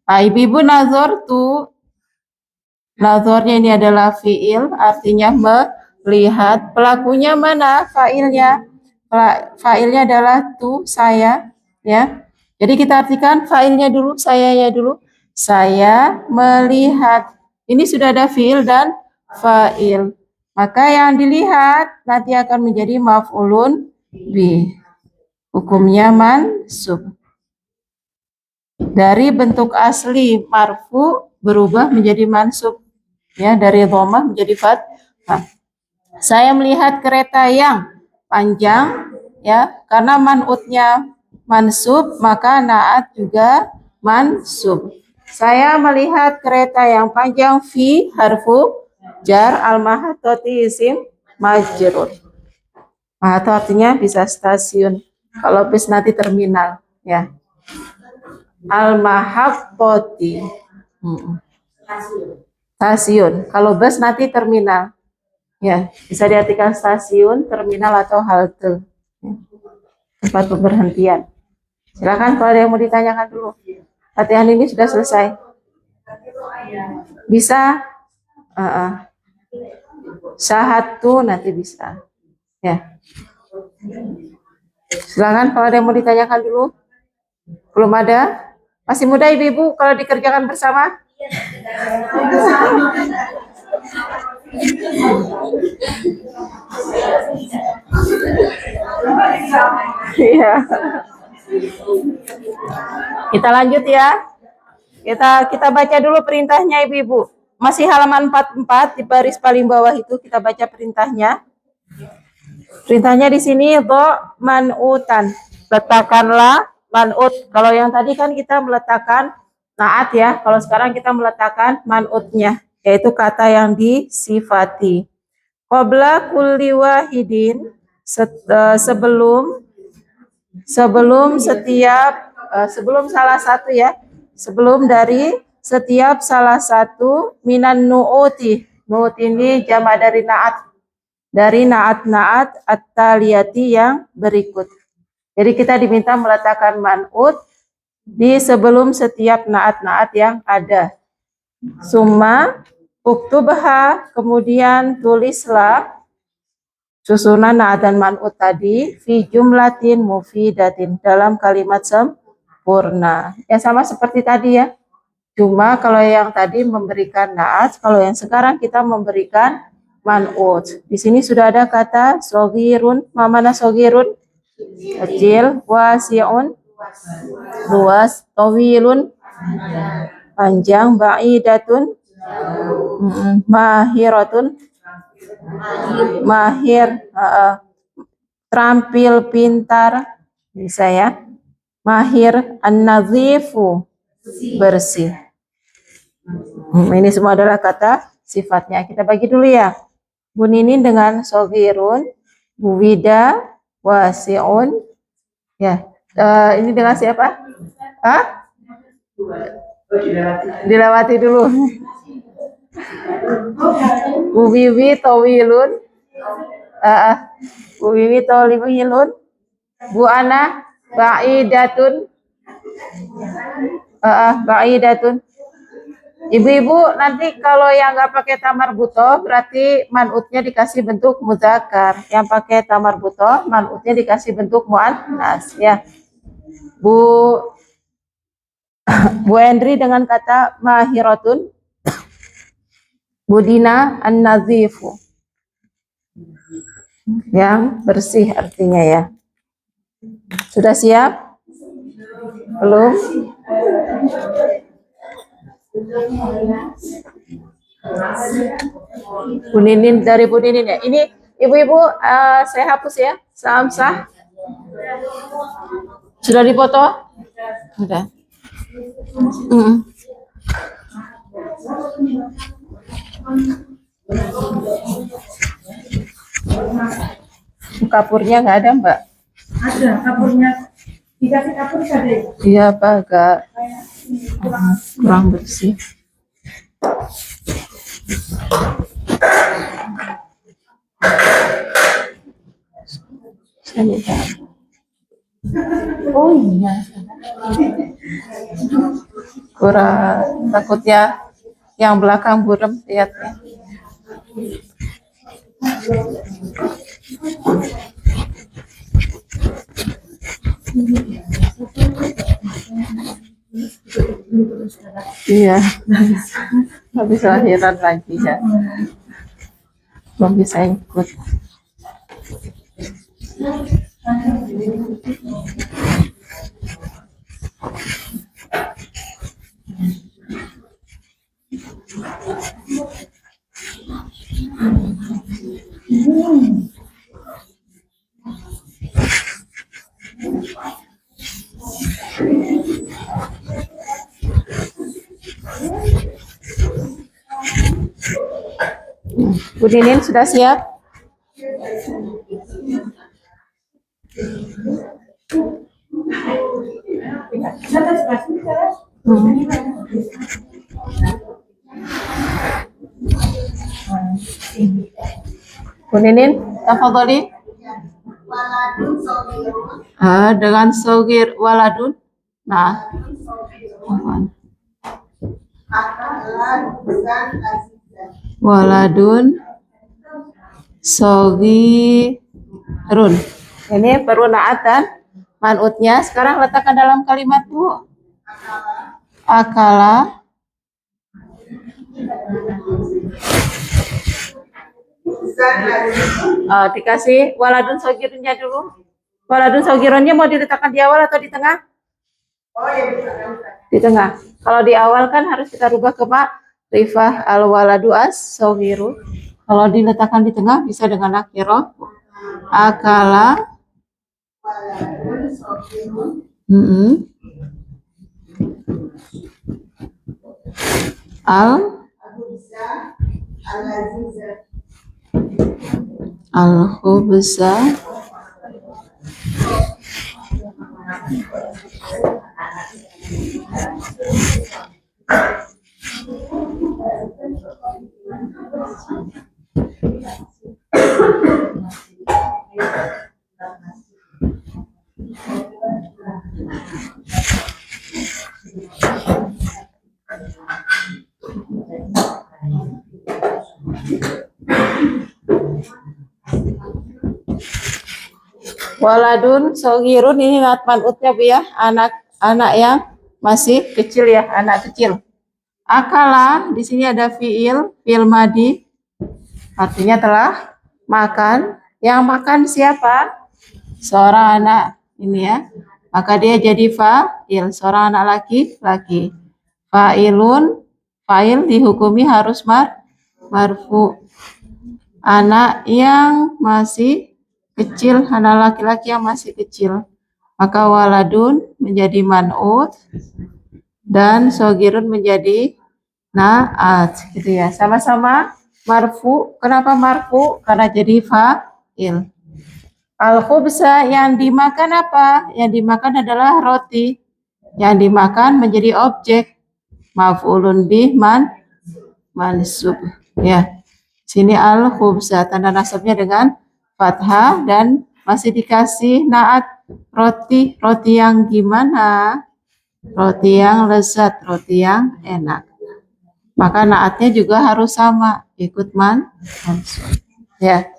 Ibu nazartu, nazarnya ini adalah fiil, artinya melihat. Pelakunya mana? Fa'ilnya. Fa'ilnya adalah saya, ya. Jadi kita artikan fa'ilnya dulu, sayanya dulu. Saya melihat. Ini sudah ada fiil dan fa'il. Maka yang dilihat nanti akan menjadi maf'ulun bi. Hukumnya mansub. Dari bentuk asli marfu berubah menjadi mansub. Ya, dari dhammah menjadi fathah. Saya melihat kereta yang panjang, ya, karena man'utnya mansub, maka naat juga mansub. Saya melihat kereta yang panjang, fi harfu jar, al-mahattoti isim majrur. Mahatto artinya bisa stasiun. Kalau bis nanti terminal, ya. Al-mahattoti. Stasiun. Kalau bus nanti terminal. Ya, bisa diartikan stasiun, terminal atau halte. Ya. Tempat pemberhentian. Silakan kalau ada yang mau ditanyakan dulu. Latihan ini sudah selesai. Bisa? Syahatu nanti bisa. Ya. Silakan kalau ada yang mau ditanyakan dulu. Belum ada? Masih muda ibu-ibu kalau dikerjakan bersama? Iya. Kita lanjut ya. Kita baca dulu perintahnya ibu-ibu. Masih halaman 44 di baris paling bawah itu kita baca perintahnya. Perintahnya di sini man'utan. Letakkanlah man'ut. Kalau yang tadi kan kita meletakkan naat ya. Kalau sekarang kita meletakkan man'utnya, yaitu kata yang disifati. Qabla kulli wahidin, sebelum salah satu ya. Sebelum dari setiap salah satu minan nu'uti. Nu'ut ini jama dari naat. Dari naat-naat at-taliyati yang berikut. Jadi kita diminta meletakkan man'ut di sebelum setiap naat-naat yang ada. Summa uktubha, kemudian tulislah susunan naat dan man'ut tadi fi jumlatin mufidatin, dalam kalimat sempurna. Ya sama seperti tadi ya. Cuma kalau yang tadi memberikan naat, kalau yang sekarang kita memberikan man'ut. Di sini sudah ada kata sogirun. Mana sogirun? Kecil. Wasi'un, luas. Tawilun, panjang. Ba'idatun, mahiratun, mahir, terampil, pintar, bisa ya. Mahir, an-nazifu, bersih. Ini semua adalah kata sifatnya. Kita bagi dulu ya. Bu Ninin dengan sogirun, Bu Wida, wasi'un. Ya, ini dengan siapa? Hah? Dilewati dulu. Bu Wiwi tawilun, Bu Wiwi tawilun, Bu Ana ba'idatun, ba'idatun. Ibu-ibu nanti kalau yang nggak pakai tamar butoh berarti man'utnya dikasih bentuk muzakkar. Yang pakai tamar butoh man'utnya dikasih bentuk muannas ya. Bu Endri dengan kata mahiratun, Bu Dina an-nazifu, yang bersih artinya ya. Sudah siap? Belum? Bu Ninin, dari Bu Ninin ya. Ini ibu-ibu saya hapus ya. Sah. Sudah dipoto? Sudah. Kapurnya nggak ada Mbak? Ada kapurnya. Dikasih kapur tadi. Iya Pak, agak kurang bersih. Oh iya. Kurang, takutnya yang belakang burem lihatnya. Iya, nggak bisa lahiran lagi ya, belum bisa ikut. Bu Ninin sudah siap? Bu Ninin, tafadholi. Waladun sogirun. Dengan sogir waladun. Nah, Akalan bukan azizan. waladun sogirun. Ini perunaat dan manutnya. Sekarang letakkan dalam kalimat, Bu. Akala. Bukan azizan. Dikasih waladun sogirunnya dulu. Waladun sogirunnya mau diletakkan di awal atau di tengah? Oh ya bisa. Di tengah. Kalau di awal kan harus kita rubah ke ma'rifah al-waladu as-sogiru. Kalau diletakkan di tengah bisa dengan nakirah. Akala. Waladun sogirun. Al-Khubza. Al-Azizan. Al-khubza. Waladun sogirun, ini naat manutnya, Bu ya, anak yang masih kecil ya, anak kecil. Akala di sini ada fiil madi, artinya telah makan. Yang makan siapa? Seorang anak ini ya, maka dia jadi fa'il, seorang anak laki-laki. Fa'ilun, fa'il dihukumi harus marfu. Anak yang masih kecil, anak laki-laki yang masih kecil, maka waladun menjadi man'ut dan sogirun menjadi na'at, gitu ya. Sama-sama marfu. Kenapa marfu? Karena jadi fa'il. Al-khubza, yang dimakan apa? Yang dimakan adalah roti. Yang dimakan menjadi objek. Maf'ulun bih mansub. Ya. Sini al-khubza, tanda nasabnya dengan fathah dan masih dikasih naat. Roti. Roti yang gimana? Roti yang lezat, roti yang enak. Maka naatnya juga harus sama, ikut mansub. Ya.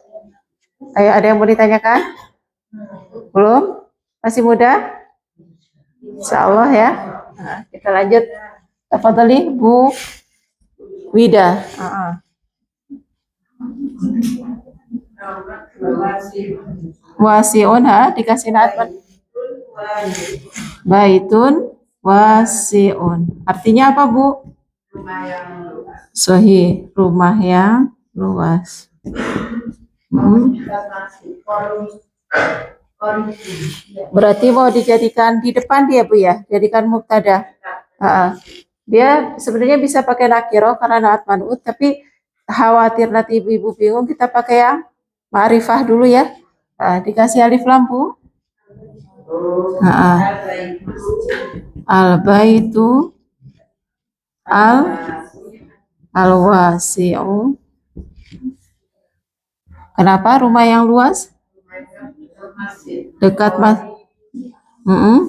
Ayo, ada yang mau ditanyakan? Belum? Masih muda? Insya Allah ya. Nah, kita lanjut. Tafadhali Bu Wida. Wasiun, dikasih naat. Baitun wasiun. Artinya apa, Bu? Sahih, rumah yang luas. Berarti mau dijadikan di depan dia, Bu ya, jadikan mubtada. Dia sebenarnya bisa pakai nakiro karena naat man'ut, tapi khawatir nanti ibu bingung, kita pakai yang ma'rifah dulu ya. Dikasih alif lampu. Al-baitu al-wasi'u. Kenapa rumah yang luas? Dekat mas.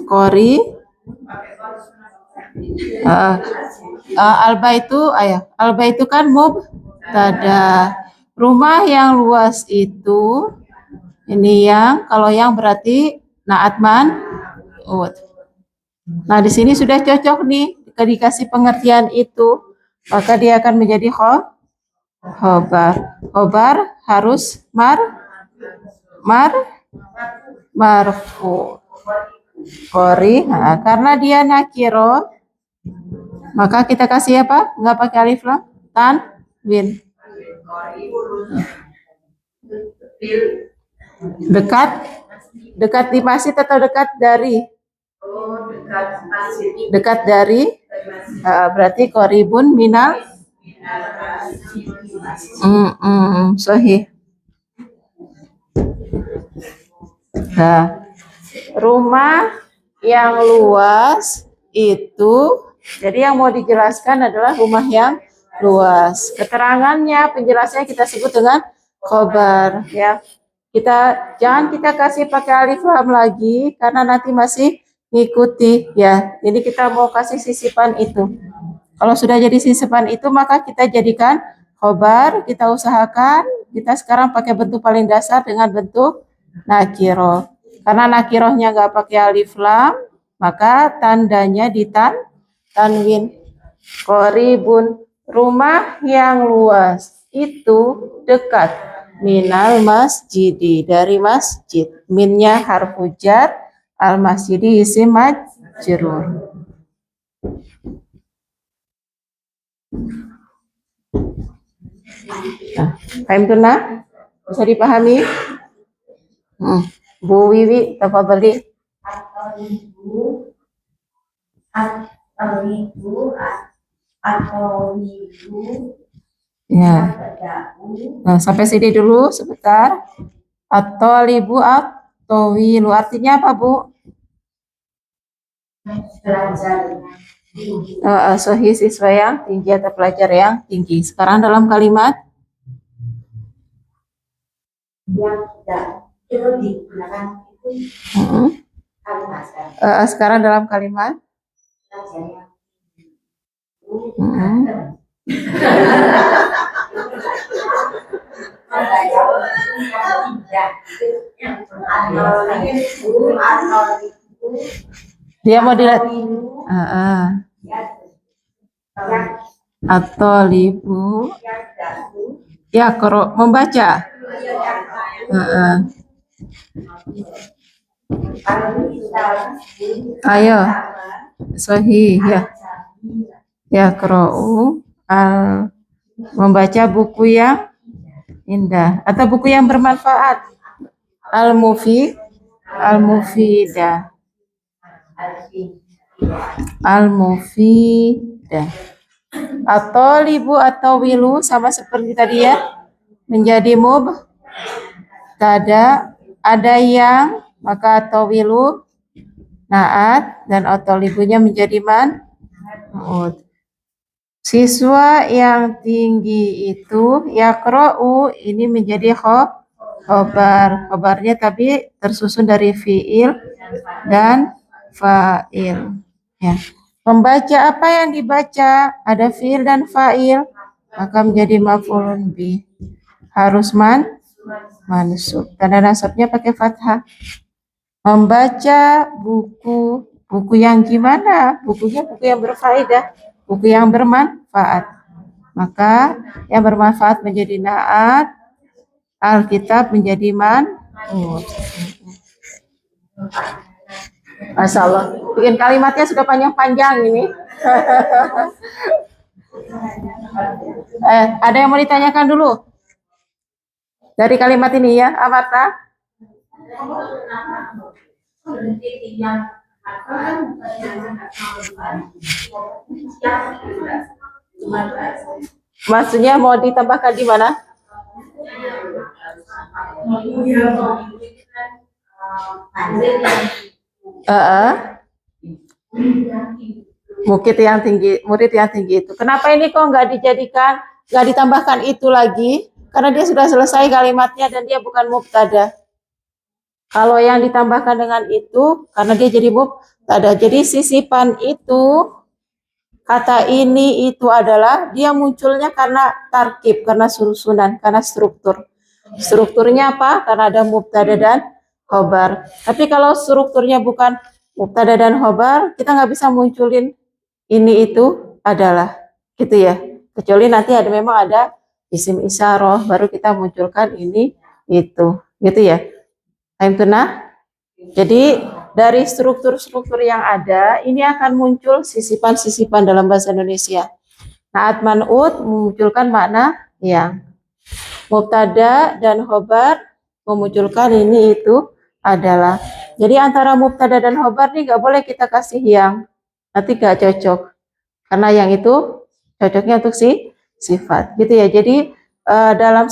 Kori. Al-baitu, al-baitu kan mubtada. Rumah yang luas itu, ini yang, kalau yang berarti naat man'ut. Nah, di sini sudah cocok nih, dikasih pengertian itu, maka dia akan menjadi khobar. Khobar harus marfu. Kori, nah, karena dia nakiro, maka kita kasih apa? Nggak pakai alif lam, tanwin. Dekat, dekat di masjid atau dekat dari? Oh, dekat masjid. Dekat dari, berarti koribun minal. Sahih. Nah, rumah yang luas itu, jadi yang mau dijelaskan adalah rumah yang luas. Keterangannya, penjelasannya kita sebut dengan khobar, ya. Jangan kita kasih pakai alif lam lagi karena nanti masih ngikuti, ya. Jadi kita mau kasih sisipan itu. Kalau sudah jadi sisipan itu, maka kita jadikan khobar, kita usahakan kita sekarang pakai bentuk paling dasar dengan bentuk nakiro. Karena nakirohnya nggak pakai alif lam, maka tandanya tanwin. Koribun, rumah yang luas itu dekat minal masjidi, dari masjid. Minnya harfu jar, al masjidi isim majrur. Nah, paham tuna? Bisa dipahami? Bu Wiwi, tafadhali. Ya. Nah, sampai sini dulu sebentar. At-talibu at-tawilu, artinya apa, Bu? Belajar. Sahih, siswa yang tinggi atau pelajar yang tinggi. Sekarang dalam kalimat Yang tidak itu digunakan itu kalimat sekarang dalam kalimat belajar yang dia mau dilihat atau libu ya membaca. Ayo, sahih ya. Ya qra'u membaca buku yang indah atau buku yang bermanfaat. Al-mufidah. At-talibu atau wilu sama seperti tadi ya, menjadi mubtada, ada yang, maka at-tawilu naat dan at-talibunya menjadi man'ut. Siswa yang tinggi itu yaqra'u, ini menjadi khobar. Khobarnya tapi tersusun dari fiil dan fa'il. Ya. Membaca, apa yang dibaca? Ada fiil dan fa'il, maka menjadi maf'ulun bih. Harus mansub. Tanda nasabnya pakai fathah. Membaca buku yang gimana? Bukunya buku yang berfaedah, buku yang bermanfaat. Maka yang bermanfaat menjadi naat, Alkitab menjadi man'ut. Masya Allah, bikin kalimatnya sudah panjang-panjang ini. Ada yang mau ditanyakan dulu? Dari kalimat ini ya, Amarta? Maksudnya mau ditambahkan di mana? Murid yang tinggi itu. Kenapa ini kok nggak ditambahkan itu lagi? Karena dia sudah selesai kalimatnya dan dia bukan mubtada. Kalau yang ditambahkan dengan itu, karena dia jadi mubtada. Jadi sisipan itu, kata ini itu adalah dia munculnya karena tarkib, karena susunan, karena struktur. Strukturnya apa? Karena ada mubtada dan khobar. Tapi kalau strukturnya bukan mubtada dan khobar, kita nggak bisa munculin ini itu adalah, gitu ya. Kecuali nanti memang ada isim isyarah, baru kita munculkan ini itu, gitu ya. Aim tunah? Jadi dari struktur-struktur yang ada, ini akan muncul sisipan-sisipan dalam bahasa Indonesia. Naat man'ut memunculkan makna yang. Mubtada dan khobar memunculkan ini itu adalah. Jadi antara mubtada dan khobar nih nggak boleh kita kasih yang. Nanti nggak cocok. Karena yang itu cocoknya untuk sifat. Gitu ya. Jadi dalam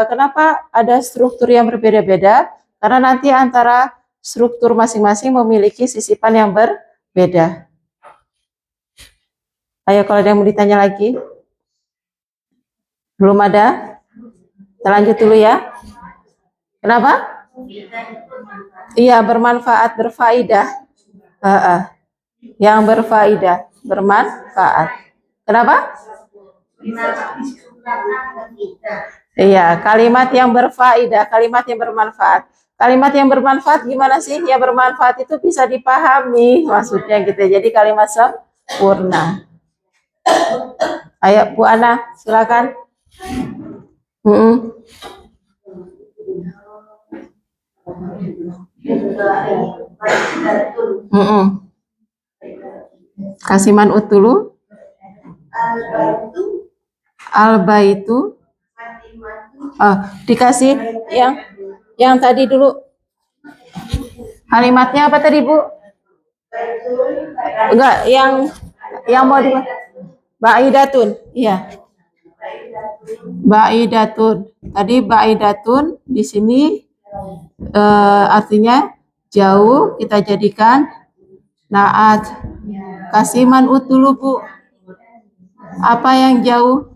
kenapa ada struktur yang berbeda-beda? Karena nanti antara struktur masing-masing memiliki sisipan yang berbeda. Ayo kalau ada yang mau ditanya lagi. Belum ada? Kita lanjut dulu ya. Kenapa? Iya, bermanfaat, berfaedah. Yang berfaedah, bermanfaat. Kenapa? Iya, kalimat yang berfaedah, kalimat yang bermanfaat. Kalimat yang bermanfaat gimana sih? Ya bermanfaat itu bisa dipahami maksudnya gitu. Jadi kalimat sempurna. Ayo Bu Ana, silakan. Kasih man'ut dulu. Al-baitu. Dikasih yang tadi dulu. Kalimatnya apa tadi, Bu? Enggak, yang mau di Ba'idatun. Iya. Ba'idatun. Tadi ba'idatun di sini artinya jauh, kita jadikan naat. Kasih man'ut dulu, Bu. Apa yang jauh?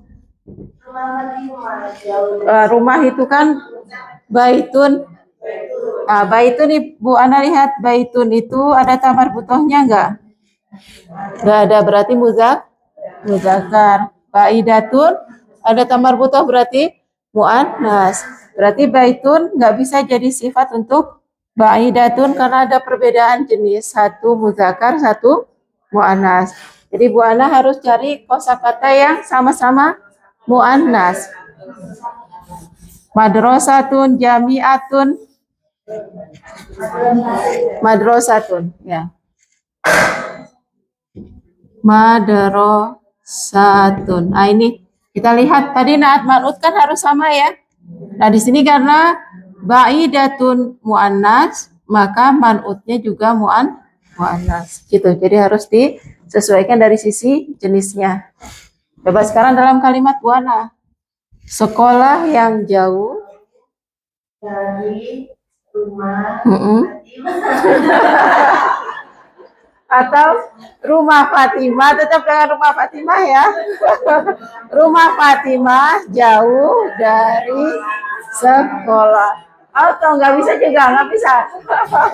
Rumah itu kan baitun. Baitun nih Bu Ana lihat, baitun itu ada tamar butohnya enggak? Enggak ada, berarti muzakkar. Baidatun ada tamar butoh berarti muannas. Berarti baitun enggak bisa jadi sifat untuk baidatun karena ada perbedaan jenis, satu muzakkar, satu muannas. Jadi Bu Ana harus cari kosakata yang sama-sama muannas. Madrasatun, jami'atun. Madrasatun, ya. Madrasatun. Nah, ini kita lihat tadi naat man'ut kan harus sama ya. Nah, di sini karena ba'idatun muannas, maka man'utnya juga muannas. Gitu. Jadi harus disesuaikan dari sisi jenisnya. Coba sekarang dalam kalimat Bu Ana. Sekolah yang jauh dari rumah atau rumah Fatimah, tetap dengan rumah Fatimah ya. Rumah Fatimah jauh dari sekolah. Atau nggak bisa juga, nggak bisa.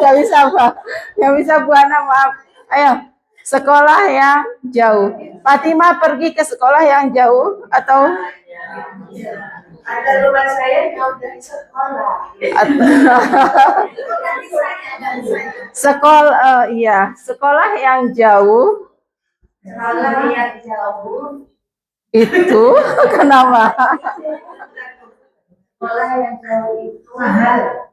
Nggak bisa, Pak. Nggak bisa Bu Ana, maaf. Ayo, sekolah yang jauh. Fatimah pergi ke sekolah yang jauh atau ada rumah saya jauh dari sekolah. Iya, sekolah yang jauh. Sekolah yang jauh. Itu kenapa? Sekolah yang jauh itu mahal.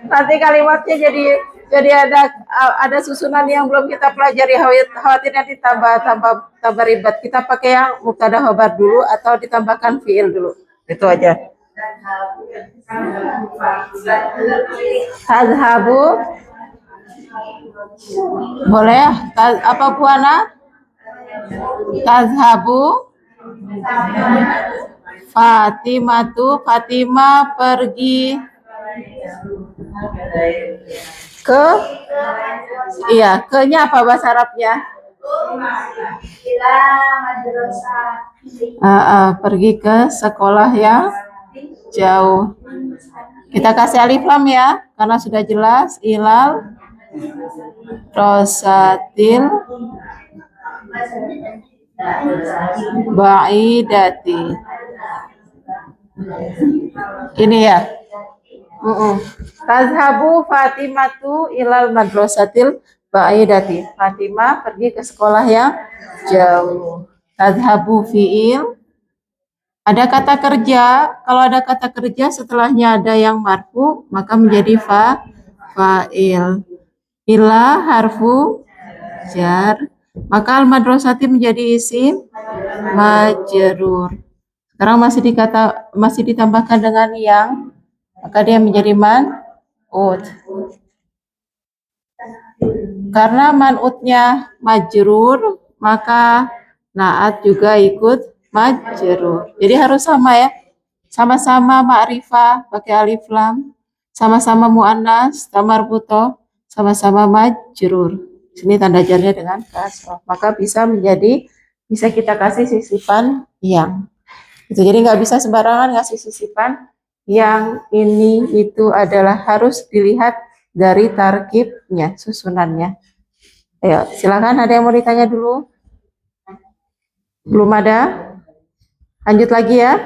Nanti kalimatnya jadi ada susunan yang belum kita pelajari, khawatir nanti tambah ribet. Kita pakai yang mubtada khobar dulu atau ditambahkan fiil dulu. Itu aja. Tazhabu boleh ya? Apa Bu Ana? Tazhabu Fatimah pergi ke, iya, ke-nya apa bahasa Arabnya? Pergi ke sekolah yang jauh. Kita kasih alif lam ya, karena sudah jelas. Ilal rosatil ba'idati. Ini ya. Tazhabu Fatimatu ilal madrasatil ba'idati. Fatimah pergi ke sekolah yang jauh. Tadhabu fi'il. Ada kata kerja, kalau ada kata kerja setelahnya ada yang marfu, maka menjadi fa'il. Ila harfu jar, maka al-madrasati menjadi isim majrur. Sekarang masih ditambahkan dengan yang, maka dia menjadi man'ut. Karena man'utnya majrur, maka naat juga ikut majrur. Jadi harus sama ya. Sama-sama ma'rifah pakai alif lam, sama-sama muannas tamarbuto, sama-sama majrur. Sini tanda jarnya dengan kasroh. Maka bisa kita kasih sisipan yang. Gitu. Jadi nggak bisa sembarangan ngasih sisipan yang ini itu adalah harus dilihat dari tarkibnya, susunannya. Ayo, silakan ada yang mau ditanya dulu? Belum ada? Lanjut lagi ya.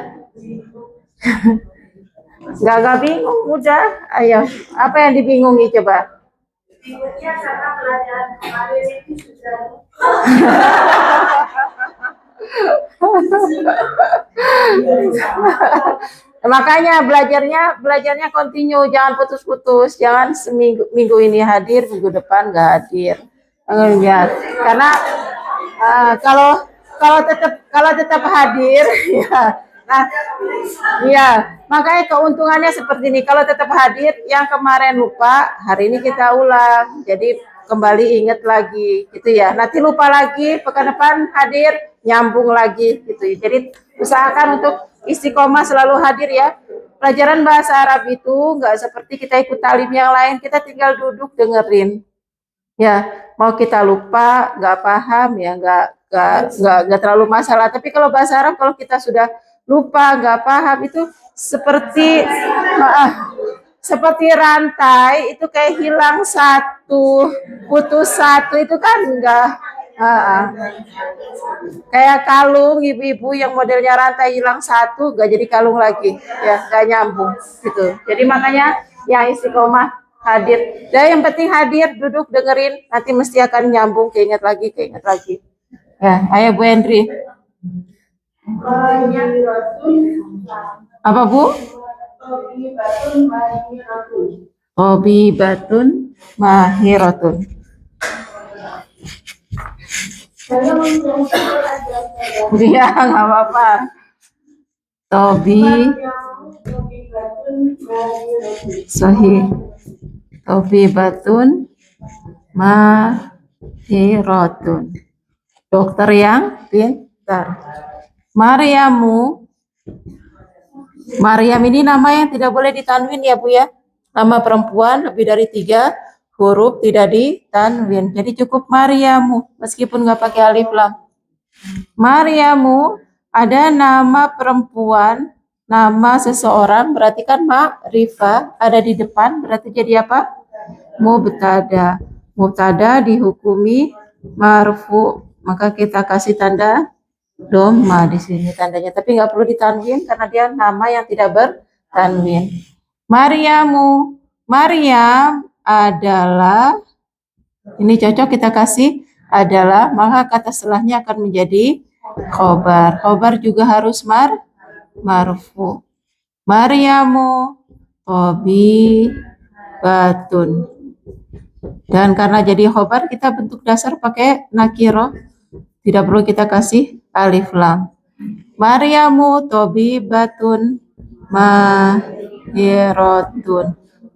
Nggak bingung, udah. Ayo, apa yang dibingungi coba? Bingungnya karena pelajaran kemarin itu sudah Makanya belajarnya continue, jangan putus-putus, jangan minggu ini hadir, minggu depan nggak hadir. Lihat, karena kalau tetap hadir, ya, nah, ya, makanya keuntungannya seperti ini. Kalau tetap hadir, yang kemarin lupa, hari ini kita ulang, jadi kembali ingat lagi, gitu ya. Nanti lupa lagi, pekan depan hadir, nyambung lagi, gitu. Jadi usahakan untuk istiqomah selalu hadir ya. Pelajaran bahasa Arab itu nggak seperti kita ikut talim yang lain, kita tinggal duduk dengerin. Ya, mau kita lupa, nggak paham ya, nggak terlalu masalah. Tapi kalau bahasa Arab, kalau kita sudah lupa, nggak paham, itu seperti rantai itu kayak hilang satu, putus satu, itu kan enggak. Kayak kalung ibu-ibu yang modelnya rantai hilang satu, nggak jadi kalung lagi, ya nggak nyambung gitu. Jadi makanya yang istiqomah hadir. Dan yang penting hadir, duduk dengerin, nanti mesti akan nyambung, keinget lagi. Ya, ayo Bu Hendri. Apa Bu? Batun mahiratun. Iya, nggak apa-apa. Sahih. Batun mahiratun. Dokter yang pintar. Maryam ini nama yang tidak boleh ditanwin ya Bu ya. Nama perempuan lebih dari 3 huruf tidak ditanwin. Jadi cukup Maryamu meskipun nggak pakai alif lam. Maryamu ada nama perempuan, nama seseorang berarti kan ma'rifah, ada di depan berarti jadi apa? Mubtada. Mubtada dihukumi marfu, maka kita kasih tanda doma di sini tandanya, tapi nggak perlu ditanwin karena dia nama yang tidak bertanwin. Maryam adalah, ini cocok kita kasih adalah, maka kata setelahnya akan menjadi khobar. Khobar juga harus marfu. Maryamu batun. Dan karena jadi khobar, kita bentuk dasar pakai nakiro. Tidak perlu kita kasih alif lam. Maryamu batun mahiratun.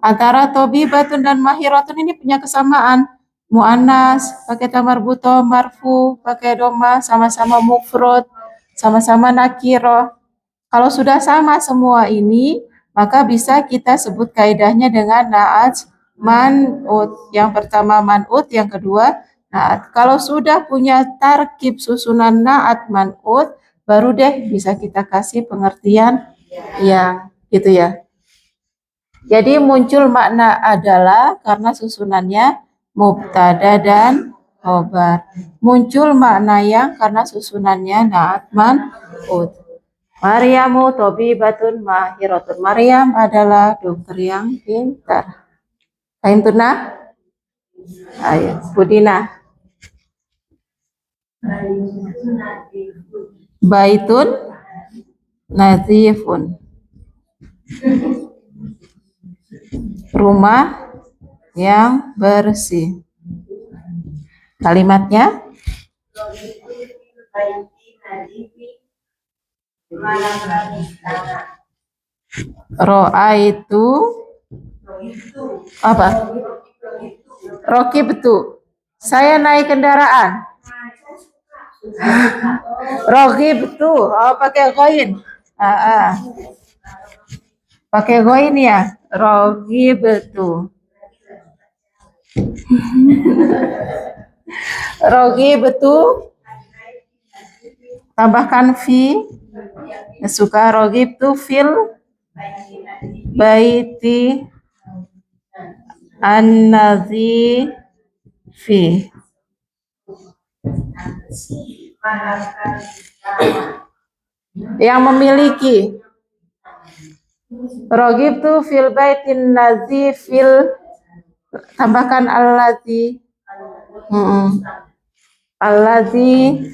Antara batun dan mahiratun ini punya kesamaan. Mu'annas pakai tamarbuto, marfu pakai doma, sama-sama mufrad, sama-sama nakiro. Kalau sudah sama semua ini, maka bisa kita sebut kaidahnya dengan naat man'ut. Yang pertama man'ut, yang kedua naat. Kalau sudah punya tarkib susunan naat man'ut, baru deh bisa kita kasih pengertian yang gitu ya. Jadi muncul makna adalah karena susunannya mubtada dan khobar. Muncul makna yang karena susunannya naat man'ut. Maryamu batun mahiratun. Maryam adalah dokter yang pintar. Kain tunah? Ayo, Budina. Baitun nazifun. Rumah yang bersih. Kalimatnya ro'aitu apa? Rokibtu. Saya naik kendaraan. Rokibtu. Oh, pakai koin. Pakai koin ya. Rokibtu. Rokibtu. Tambahkan fi. Suka rokibtu fil baiti an-nazifi. Yang memiliki. Rogibtu fil baitin nazifil. Tambahkan allazi. Allazi.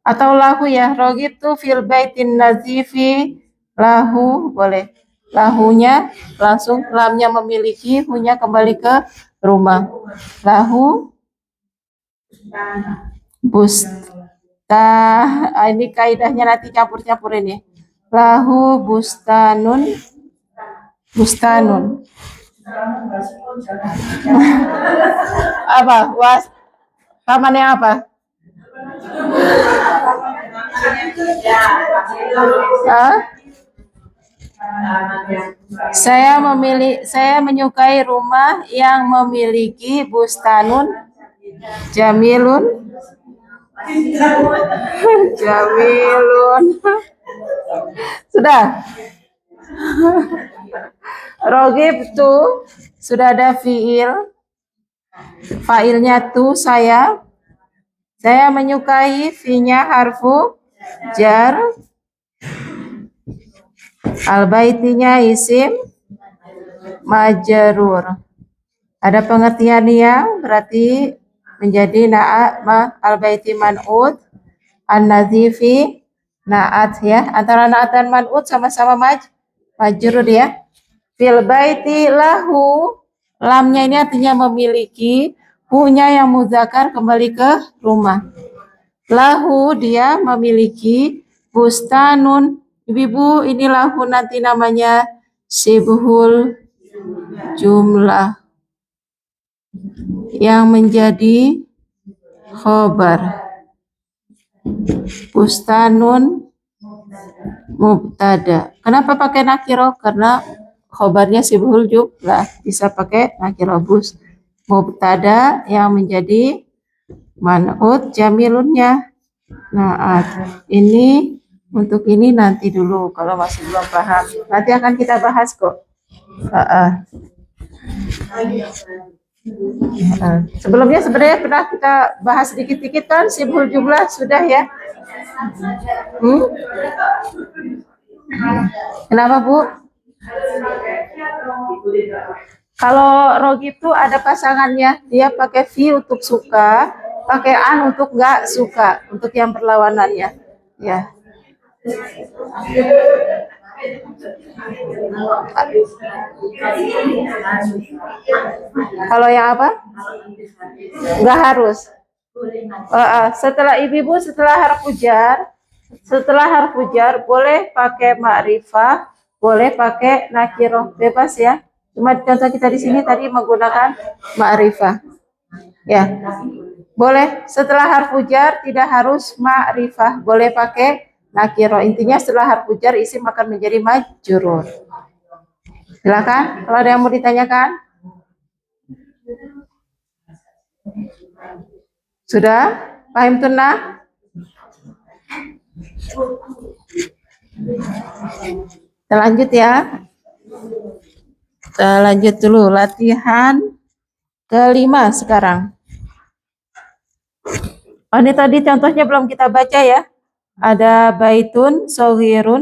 Atau lahu ya. Rogibtu fil baitin nazifi. Lahu boleh. Lahunya langsung lamnya memiliki, hunya kembali ke rumah. Lahu ini kaidahnya nanti campur-campur ini. Lahu bustanun. Apa? Tamannya apa? Saya menyukai rumah yang memiliki bustanun jamilun. Sudah. Rogibtu sudah ada fiil. Failnya tu saya. Saya menyukai, fi-nya harfu jar. Al-baitinya isim majrur. Ada pengertian yang berarti menjadi al-baiti man'ut, an-nazifi na'at ya. Antara na'at dan man'ut sama-sama majrur ya. Fil baiti lahu, lamnya ini artinya memiliki, hu-nya yang muzakkar kembali ke rumah. Lahu dia memiliki, bustanun. Ibu, ini lahu nanti namanya sibhul jumlah yang menjadi khobar. Bustanun mubtada. Kenapa pakai nakiro? Karena khobarnya sibhul jumlah, bisa pakai nakiro. Bus mubtada yang menjadi man'ut jamilunnya na'at. Ini untuk ini nanti dulu kalau masih belum paham. Nanti akan kita bahas kok. Sebelumnya sebenarnya pernah kita bahas sedikit-sedikit kan sibhul jumlah sudah ya. Kenapa Bu? Kalau rogib itu ada pasangannya, dia pakai fi untuk suka, pakai an untuk nggak suka, untuk yang berlawanannya. Ya. Kalau yang apa? Nggak harus. Setelah ibu setelah harfu jar boleh pakai ma'rifah, boleh pakai nakiroh, bebas ya. Cuma contoh kita di sini tadi menggunakan ma'rifah. Ya. Boleh setelah harfu jar tidak harus ma'rifah, boleh pakai nakiro. Intinya setelah harfu jar isim akan menjadi majrur. Silakan kalau ada yang mau ditanyakan. Sudah? Paham tunah? Kita lanjut ya. Kita lanjut dulu latihan kelima sekarang. Oh, ini tadi contohnya belum kita baca ya. Ada baitun soghirun.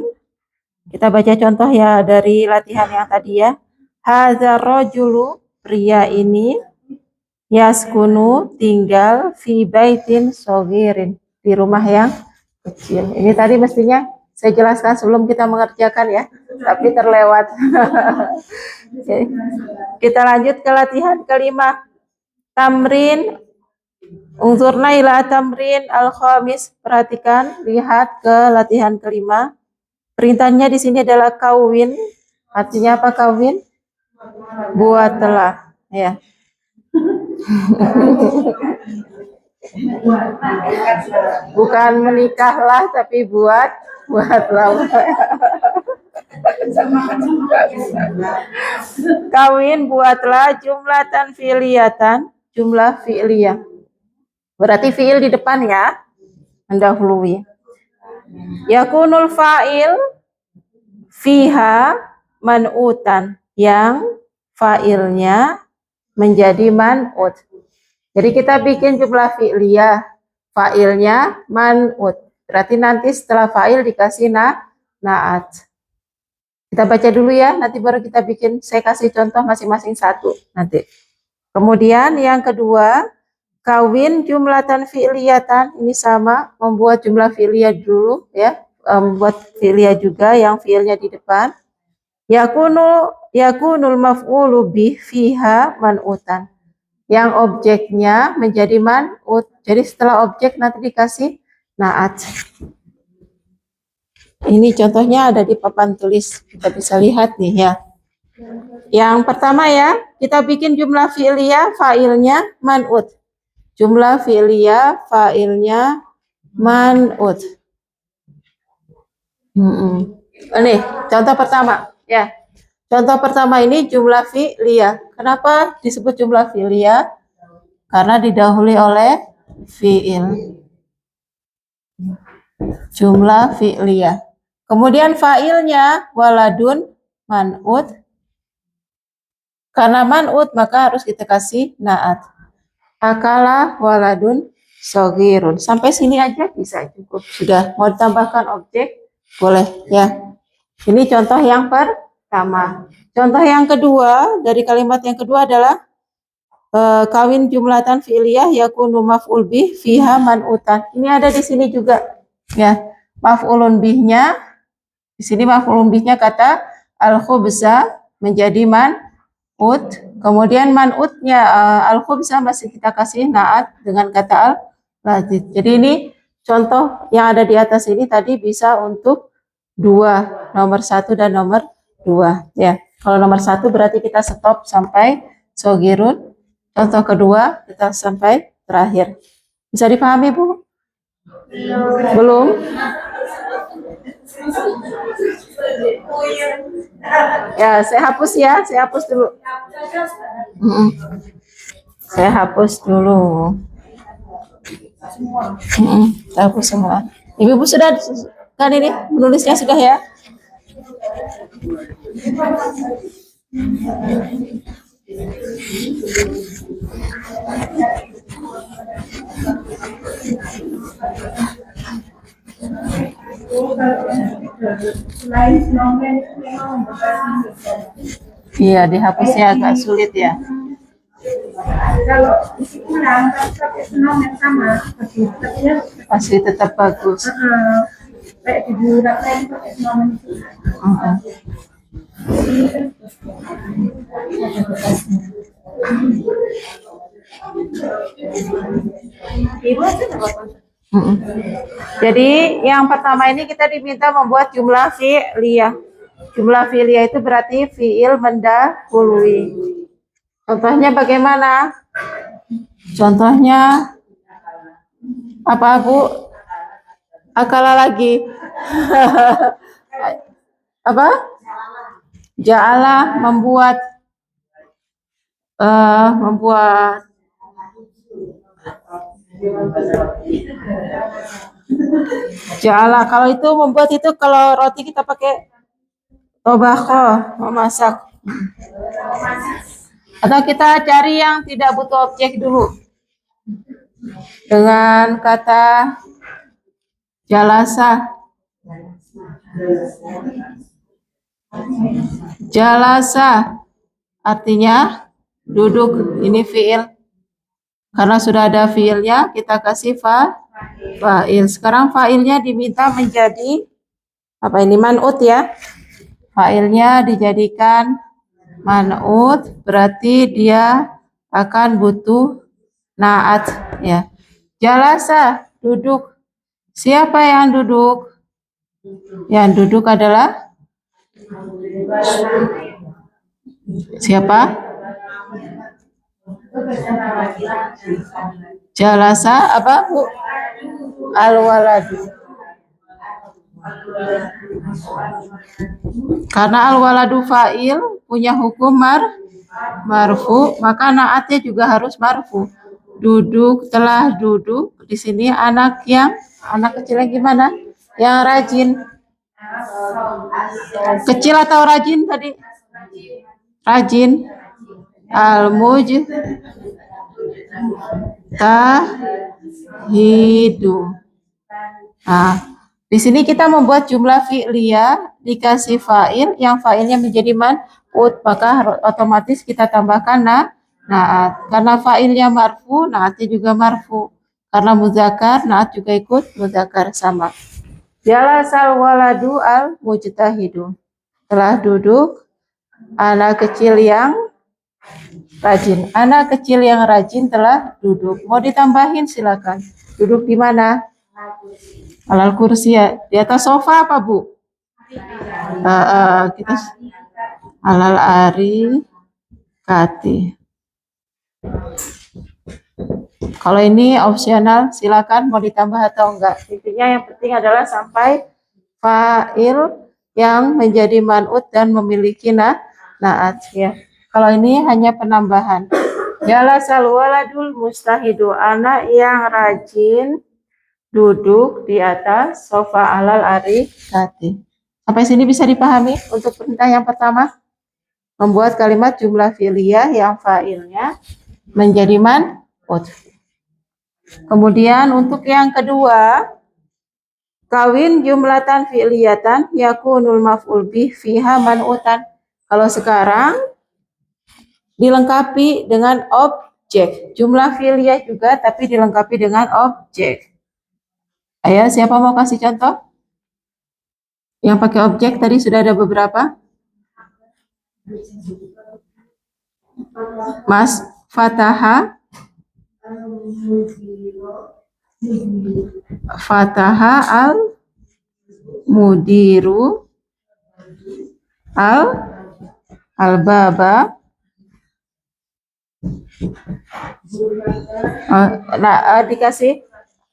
Kita baca contoh ya dari latihan yang tadi ya. Hadza rajulu, pria ini yaskunu tinggal fi baitin sogirin, di rumah yang kecil. Ini tadi mestinya saya jelaskan sebelum kita mengerjakan ya, tapi terlewat. Oke. Kita lanjut ke latihan kelima. Tamrin, unzurna ila tamrin al-khamis. Perhatikan, lihat ke latihan kelima. Perintahnya di sini adalah kawin. Artinya apa kawin? Buatlah, ya. Bukan menikahlah, tapi buatlah. Kawin buatlah jumlatan fi'liyatan, jumlah fi'liyah. Berarti fi'il di depan ya, mendahului. Yakunul fa'il fiha man'utan, yang fa'ilnya menjadi man'ut. Jadi kita bikin jumlah fi'liyah, fa'ilnya man'ut. Berarti nanti setelah fa'il dikasih na'at. Kita baca dulu ya, nanti baru kita bikin, saya kasih contoh masing-masing satu nanti. Kemudian yang kedua, kawin jumlatan fi'liyatan, ini sama, membuat jumlah fi'liyah dulu ya, membuat fi'liyah juga yang fi'ilnya di depan. Yakunul maf'ulu bih fiha man'utan, yang objeknya menjadi man'ut. Jadi setelah objek nanti dikasih na'at. Ini contohnya ada di papan tulis, kita bisa lihat nih ya. Yang pertama ya, kita bikin jumlah fi'liyah, fa'ilnya man'ut. Jumlah fi'liyah, fa'ilnya man'ut. Ini contoh pertama ya. Contoh pertama ini jumlah fi'liyah. Kenapa disebut jumlah fi'liyah? Karena didahului oleh fi'il. Jumlah fi'liyah. Kemudian fa'ilnya waladun man'ut. Karena man'ut maka harus kita kasih na'at. Akala waladun sogirun. Sampai sini aja bisa cukup. Sudah mau ditambahkan objek? Boleh ya. Ini contoh yang pertama. Contoh yang kedua, dari kalimat yang kedua adalah kawin jumlatan fi'liyah yakunu maf'ul bih fiha man'utan. Ini ada di sini juga ya. Maf'ulun bihnya di sini maf'ulun bihnya kata al-khubza menjadi man'ut. Kemudian man'utnya al-khubza masih kita kasih na'at dengan kata al-lazid. Jadi ini contoh yang ada di atas ini tadi bisa untuk dua, nomor 1 dan nomor 2 ya. Kalau nomor 1 berarti kita stop sampai sogirun. Contoh kedua kita sampai terakhir. Bisa dipahami Bu? Belum? Ya, saya hapus ya. Saya hapus dulu. Saya hapus dulu. Saya hapus semua. Ibu sudah kan ini menulisnya sudah ya? Iya, dihapusnya agak sulit ya. Kalau ulang pakai senam yang sama, Pasti tetap bagus. kayak di bulan lain pakai senam itu. Jadi yang pertama ini kita diminta membuat jumlah fi'liyah. Jumlah fi'liyah itu berarti fi'il mendahului. Contohnya bagaimana? Contohnya apa Bu? Akala lagi. Apa? Ja'ala membuat Ja'ala, kalau itu membuat itu, kalau roti kita pakai tobako, memasak. Atau kita cari yang tidak butuh objek dulu. Dengan kata jalasa. Jalasa artinya Duduk, ini fiil. Karena sudah ada fiilnya, kita kasih fa'il. Sekarang fa'ilnya diminta menjadi apa ini? Man'ut ya. Fa'ilnya dijadikan man'ut, berarti dia akan butuh naat ya. Jalasa, duduk. Siapa yang duduk? Yang duduk adalah siapa? Jalasa apa Bu? Al-waladu. Karena al-waladu fa'il punya hukum marfu, maka naatnya juga harus marfu. Duduk, telah duduk. Di sini anak kecil yang gimana? Yang rajin. Kecil atau rajin tadi? Rajin. Al-mujtahidu. Nah, di sini kita membuat jumlah fi'liyah dikasih fa'il, yang fa'ilnya menjadi man'ut, maka otomatis kita tambahkan naat. Karena fa'ilnya marfu, naatnya juga marfu. Karena muzakkar, naat juga ikut muzakkar sama. Jalasal waladu al mujtahidu. Telah duduk anak kecil yang rajin. Anak kecil yang rajin telah duduk. Mau ditambahin silakan. Duduk di mana? Alal kursi ya. Di atas sofa apa Bu? Kita alal ari kati. Kalau ini opsional, silakan mau ditambah atau enggak. Intinya yang penting adalah sampai fa'il yang menjadi man'ut dan memiliki naat ya. Kalau ini hanya penambahan. Jalasal waladul mustahidu, anak yang rajin duduk di atas sofa alal arikati. Sampai sini bisa dipahami untuk perintah yang pertama? Membuat kalimat jumlah fi'liyah yang fa'ilnya menjadi man'ut. Kemudian untuk yang kedua, kawin jumlatan fi'liyatan yakunul maf'ul bih fiha man'utan. Kalau sekarang dilengkapi dengan objek. Jumlah fi'liyah juga tapi dilengkapi dengan objek. Ayo, siapa mau kasih contoh? Yang pakai objek tadi sudah ada beberapa. Mas Fataha. Fataha al mudiru al baba.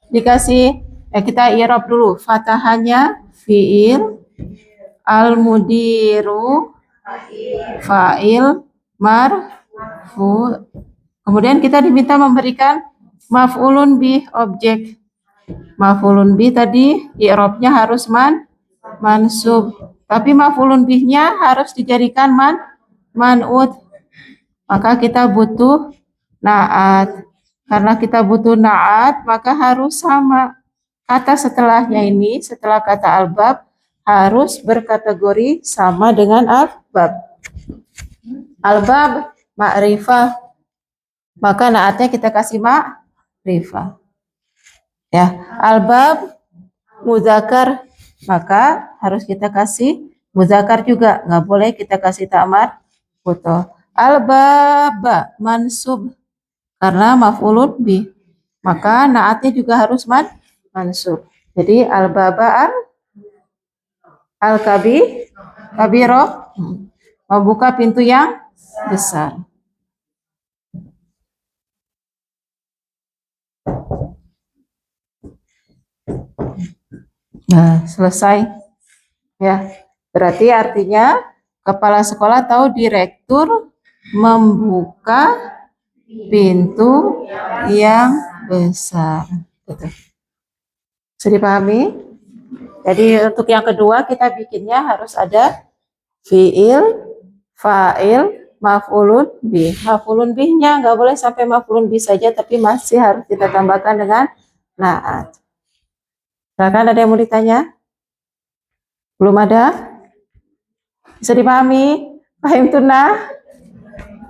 Dikasih kita i'rab dulu. Fatahanya fiil, al mudiru fa'il marfu. Kemudian kita diminta memberikan maf'ulun bih, objek. Maf'ulun bih tadi i'rabnya harus mansub. Tapi maf'ulun bihnya harus dijadikan man'ut. Maka kita butuh naat. Karena kita butuh naat, maka harus sama. Kata setelahnya ini, setelah kata albab, harus berkategori sama dengan albab. Albab ma'rifah, maka naatnya kita kasih ma'rifah. Ya, albab muzakkar, maka harus kita kasih muzakkar juga. Nggak boleh kita kasih ta'mar buto. Albab mansub, karena maf'ulun bih, maka naatnya juga harus mansub. Jadi al-baba al-kabiro, membuka pintu yang besar. Nah, selesai. Ya, berarti artinya kepala sekolah tahu direktur membuka pintu yang besar. Gitu. Bisa dipahami? Jadi untuk yang kedua kita bikinnya harus ada fiil, fa'il, maf'ulun bih. Maf'ulun bihnya nggak boleh sampai maf'ulun bih saja, tapi masih harus kita tambahkan dengan naat. Silakan, ada yang mau ditanya? Belum ada? Bisa dipahami? Paham tunah?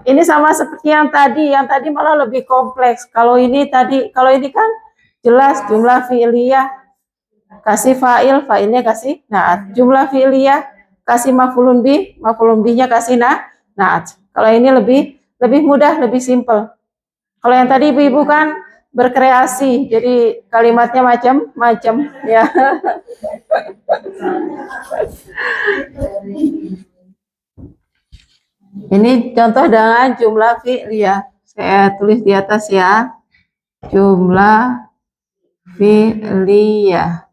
Ini sama seperti yang tadi malah lebih kompleks. Kalau ini kan jelas jumlah fi'liyah, kasih fa'il, fa'ilnya kasih naat. Jumlah fi'liyah, kasih maf'ulun bih, maf'ulun bihnya kasih naat. Kalau ini lebih mudah, lebih simpel. Kalau yang tadi ibu-ibu kan berkreasi, jadi kalimatnya macam-macam ya. Ini contoh dengan jumlah fi'liyah. Saya tulis di atas ya. Jumlah fi'liyah.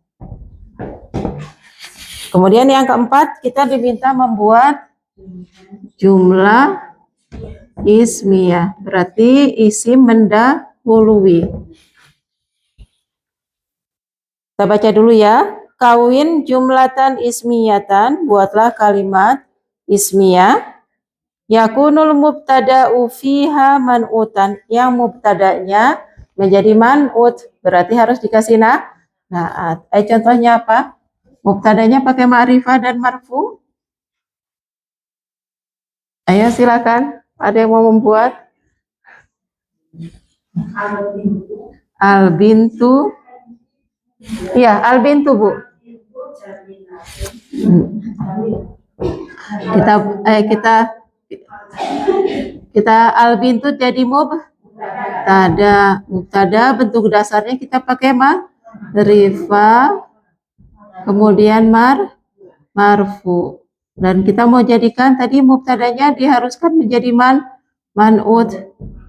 Kemudian yang keempat, kita diminta membuat jumlah ismiyah. Berarti isim mendahului. Kita baca dulu ya. Kawin jumlatan ismiyatan, buatlah kalimat ismiyah. Yakunul mubtada'u fiha man'utan. Yang mubtada'nya menjadi man'ut, berarti harus dikasih naat. Contohnya apa? Mubtada'nya pakai ma'rifah dan marfu. Ayo silakan. Ada yang mau membuat? Al-bintu. Iya, al-bintu, Bu. Kita al-bintu jadi mubtada, bentuk dasarnya kita pakai ma'rifah, kemudian marfu. Dan kita mau jadikan tadi mubtadanya diharuskan menjadi man'ut,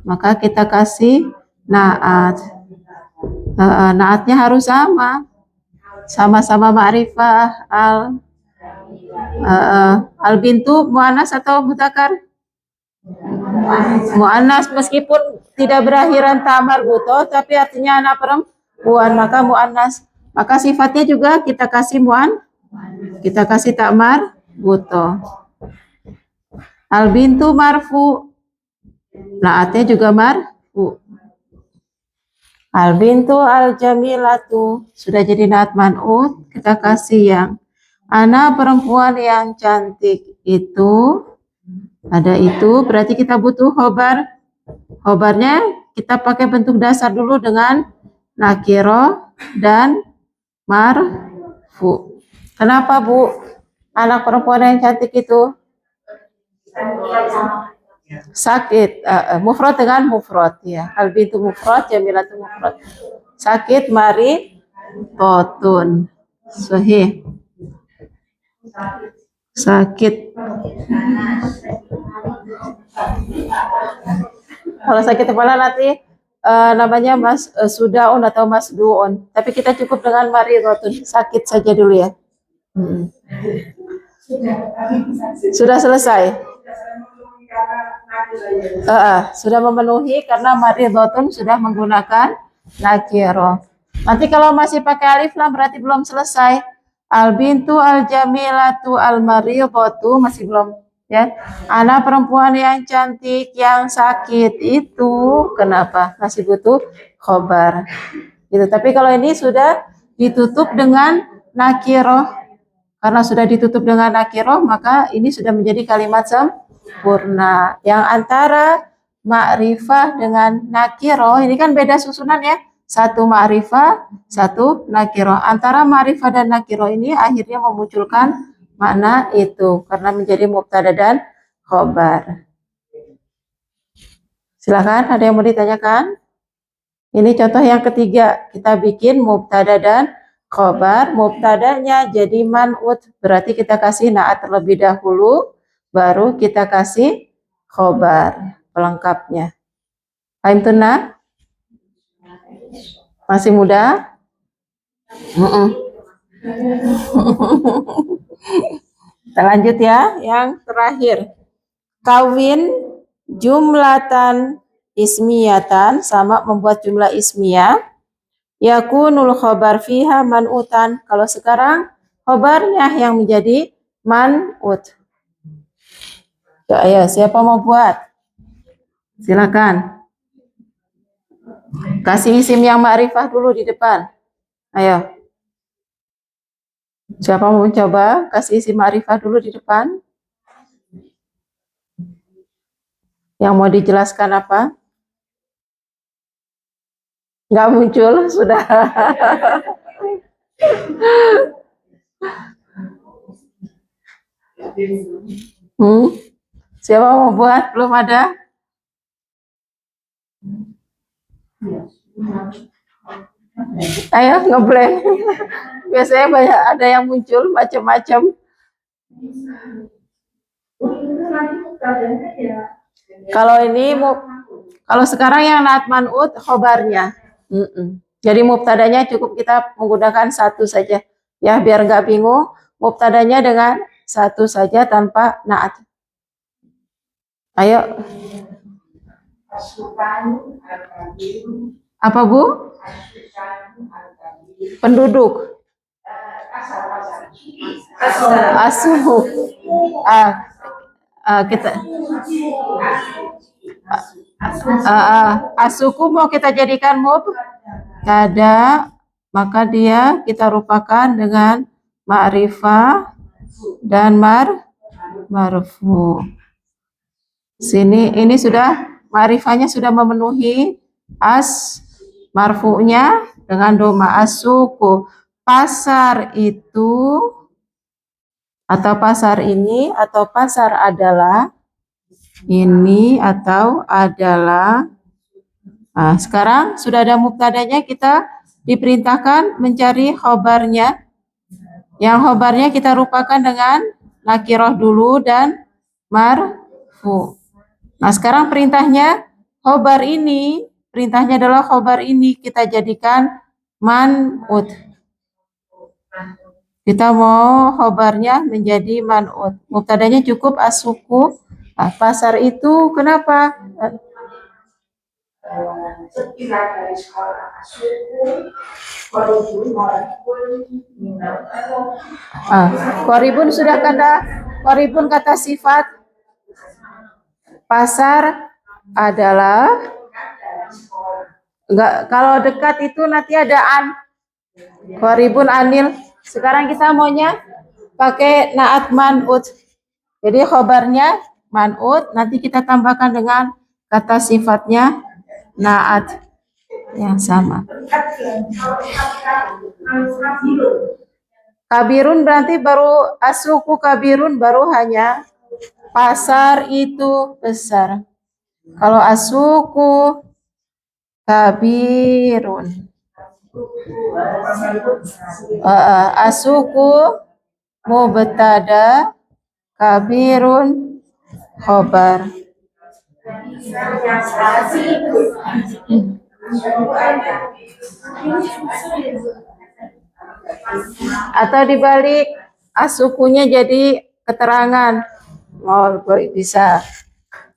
maka kita kasih naat. Naatnya harus sama-sama ma'rifah. Al bintu muannas atau mutakar? Muannas, meskipun tidak berakhiran ta marbutoh, tapi artinya anak perempuan, maka muannas. Maka sifatnya juga kita kasih kita kasih ta marbutoh. Al bintu marfu, naatnya juga marfu. Al bintu al jamilatu, sudah jadi naat man'ut, kita kasih yang anak perempuan yang cantik itu. Ada itu, berarti kita butuh khobar. Khobarnya kita pakai bentuk dasar dulu dengan nakiro dan marfu. Kenapa, Bu? Anak perempuan yang cantik itu sakit, mufrad dengan mufrad ya. Al bintu mufrad, jamilatu mufrad. Sakit mari totun. Sahih. Sakit. Kalau sakit kepala nanti namanya sudaun atau masduun. Tapi kita cukup dengan maridotun, sakit saja dulu ya. Sudah selesai. Sudah memenuhi karena maridotun sudah menggunakan nakiro. Nanti kalau masih pakai alif lam berarti belum selesai. Al bintu al jamilatu al maridatu masih belum ya. Anak perempuan yang cantik yang sakit itu kenapa? Masih butuh khobar. Gitu. Tapi kalau ini sudah ditutup dengan nakiro. Karena sudah ditutup dengan nakiro, maka ini sudah menjadi kalimat sempurna. Yang antara ma'rifah dengan nakiro, ini kan beda susunan ya. Satu ma'rifah, satu nakiro. Antara ma'rifah dan nakiro ini akhirnya memunculkan makna itu. Karena menjadi mubtada dan khobar. Silakan, ada yang mau ditanyakan? Ini contoh yang ketiga. Kita bikin mubtada dan khobar. Mubtadanya jadi man'ut. Berarti kita kasih naat terlebih dahulu. Baru kita kasih khobar. Pelengkapnya. Fahim tunna? Masih muda? Kita lanjut ya. Yang terakhir. Kawin jumlatan ismiyatan. Sama membuat jumlah ismiyah. Yakunul khobar fiha man'utan. Kalau sekarang khobarnya yang menjadi man'ut. Ayo, siapa mau buat? Silakan. Kasih isim yang ma'rifah dulu di depan. Ayo. Siapa mau mencoba? Kasih isim ma'rifah dulu di depan. Yang mau dijelaskan apa? Nggak muncul, sudah. Siapa mau buat? Belum ada? Ayo ngeblank. Biasanya banyak ada yang muncul macam-macam. Kalau ini kalau sekarang yang naat man'ut khobarnya. Jadi mubtadanya cukup kita menggunakan satu saja. Ya, biar nggak bingung. Mubtadanya dengan satu saja tanpa naat. Ayo. Apa, Bu? Penduduk. Asuh. Kita asuku mau kita jadikan mubtada, maka dia kita rupakan dengan ma'rifah dan marfu. Sini ini sudah ma'rifahnya sudah memenuhi, marfu'nya dengan doma asuku. Pasar itu atau pasar ini atau pasar adalah ini atau adalah. Nah, sekarang sudah ada mubtadanya, kita diperintahkan mencari khobarnya. Yang khobarnya kita rupakan dengan nakiroh dulu dan marfu. Nah, sekarang perintahnya khobar ini, perintahnya adalah khobar ini kita jadikan man'ut. Kita mau khobarnya menjadi man'ut. Mubtadanya cukup asuku. Nah, pasar itu kenapa? Koribun sudah koribun kata sifat. Pasar adalah, enggak, kalau dekat itu nanti ada an. Koribun anil. Sekarang kita maunya pakai naat man'ut. Jadi khobarnya man'ut, nanti kita tambahkan dengan kata sifatnya naat yang sama. Kabirun berarti baru asuku kabirun, baru hanya pasar itu besar. Kalau asuku kabirun, asuku mubtada, kabirun khobar. Atau dibalik, asukunya jadi keterangan. Oh, bisa.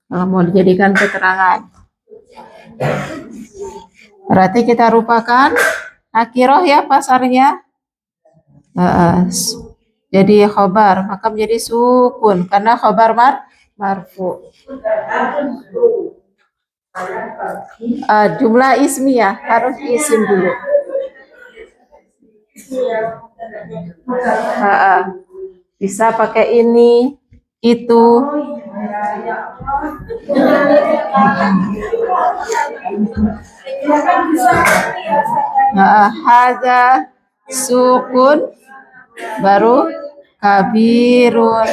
Kalau mau dijadikan keterangan. Berarti kita rupakan nakiroh ya pasarnya. Jadi khobar, maka menjadi sukun karena khobar marfu. Jumlah ismiyah harus isim dulu. Bisa pakai ini, itu. Hadza sukun, baru kabirun.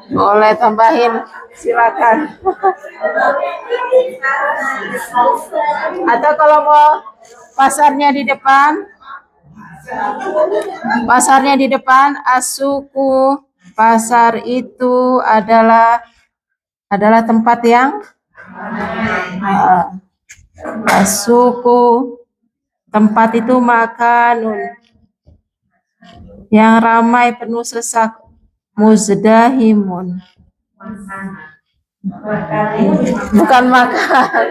Boleh tambahin, silakan. Atau kalau mau pasarnya di depan, asuku, pasar itu adalah tempat yang asuku, tempat itu makanun, yang ramai penuh sesak, muzdahimun. Bukan makan.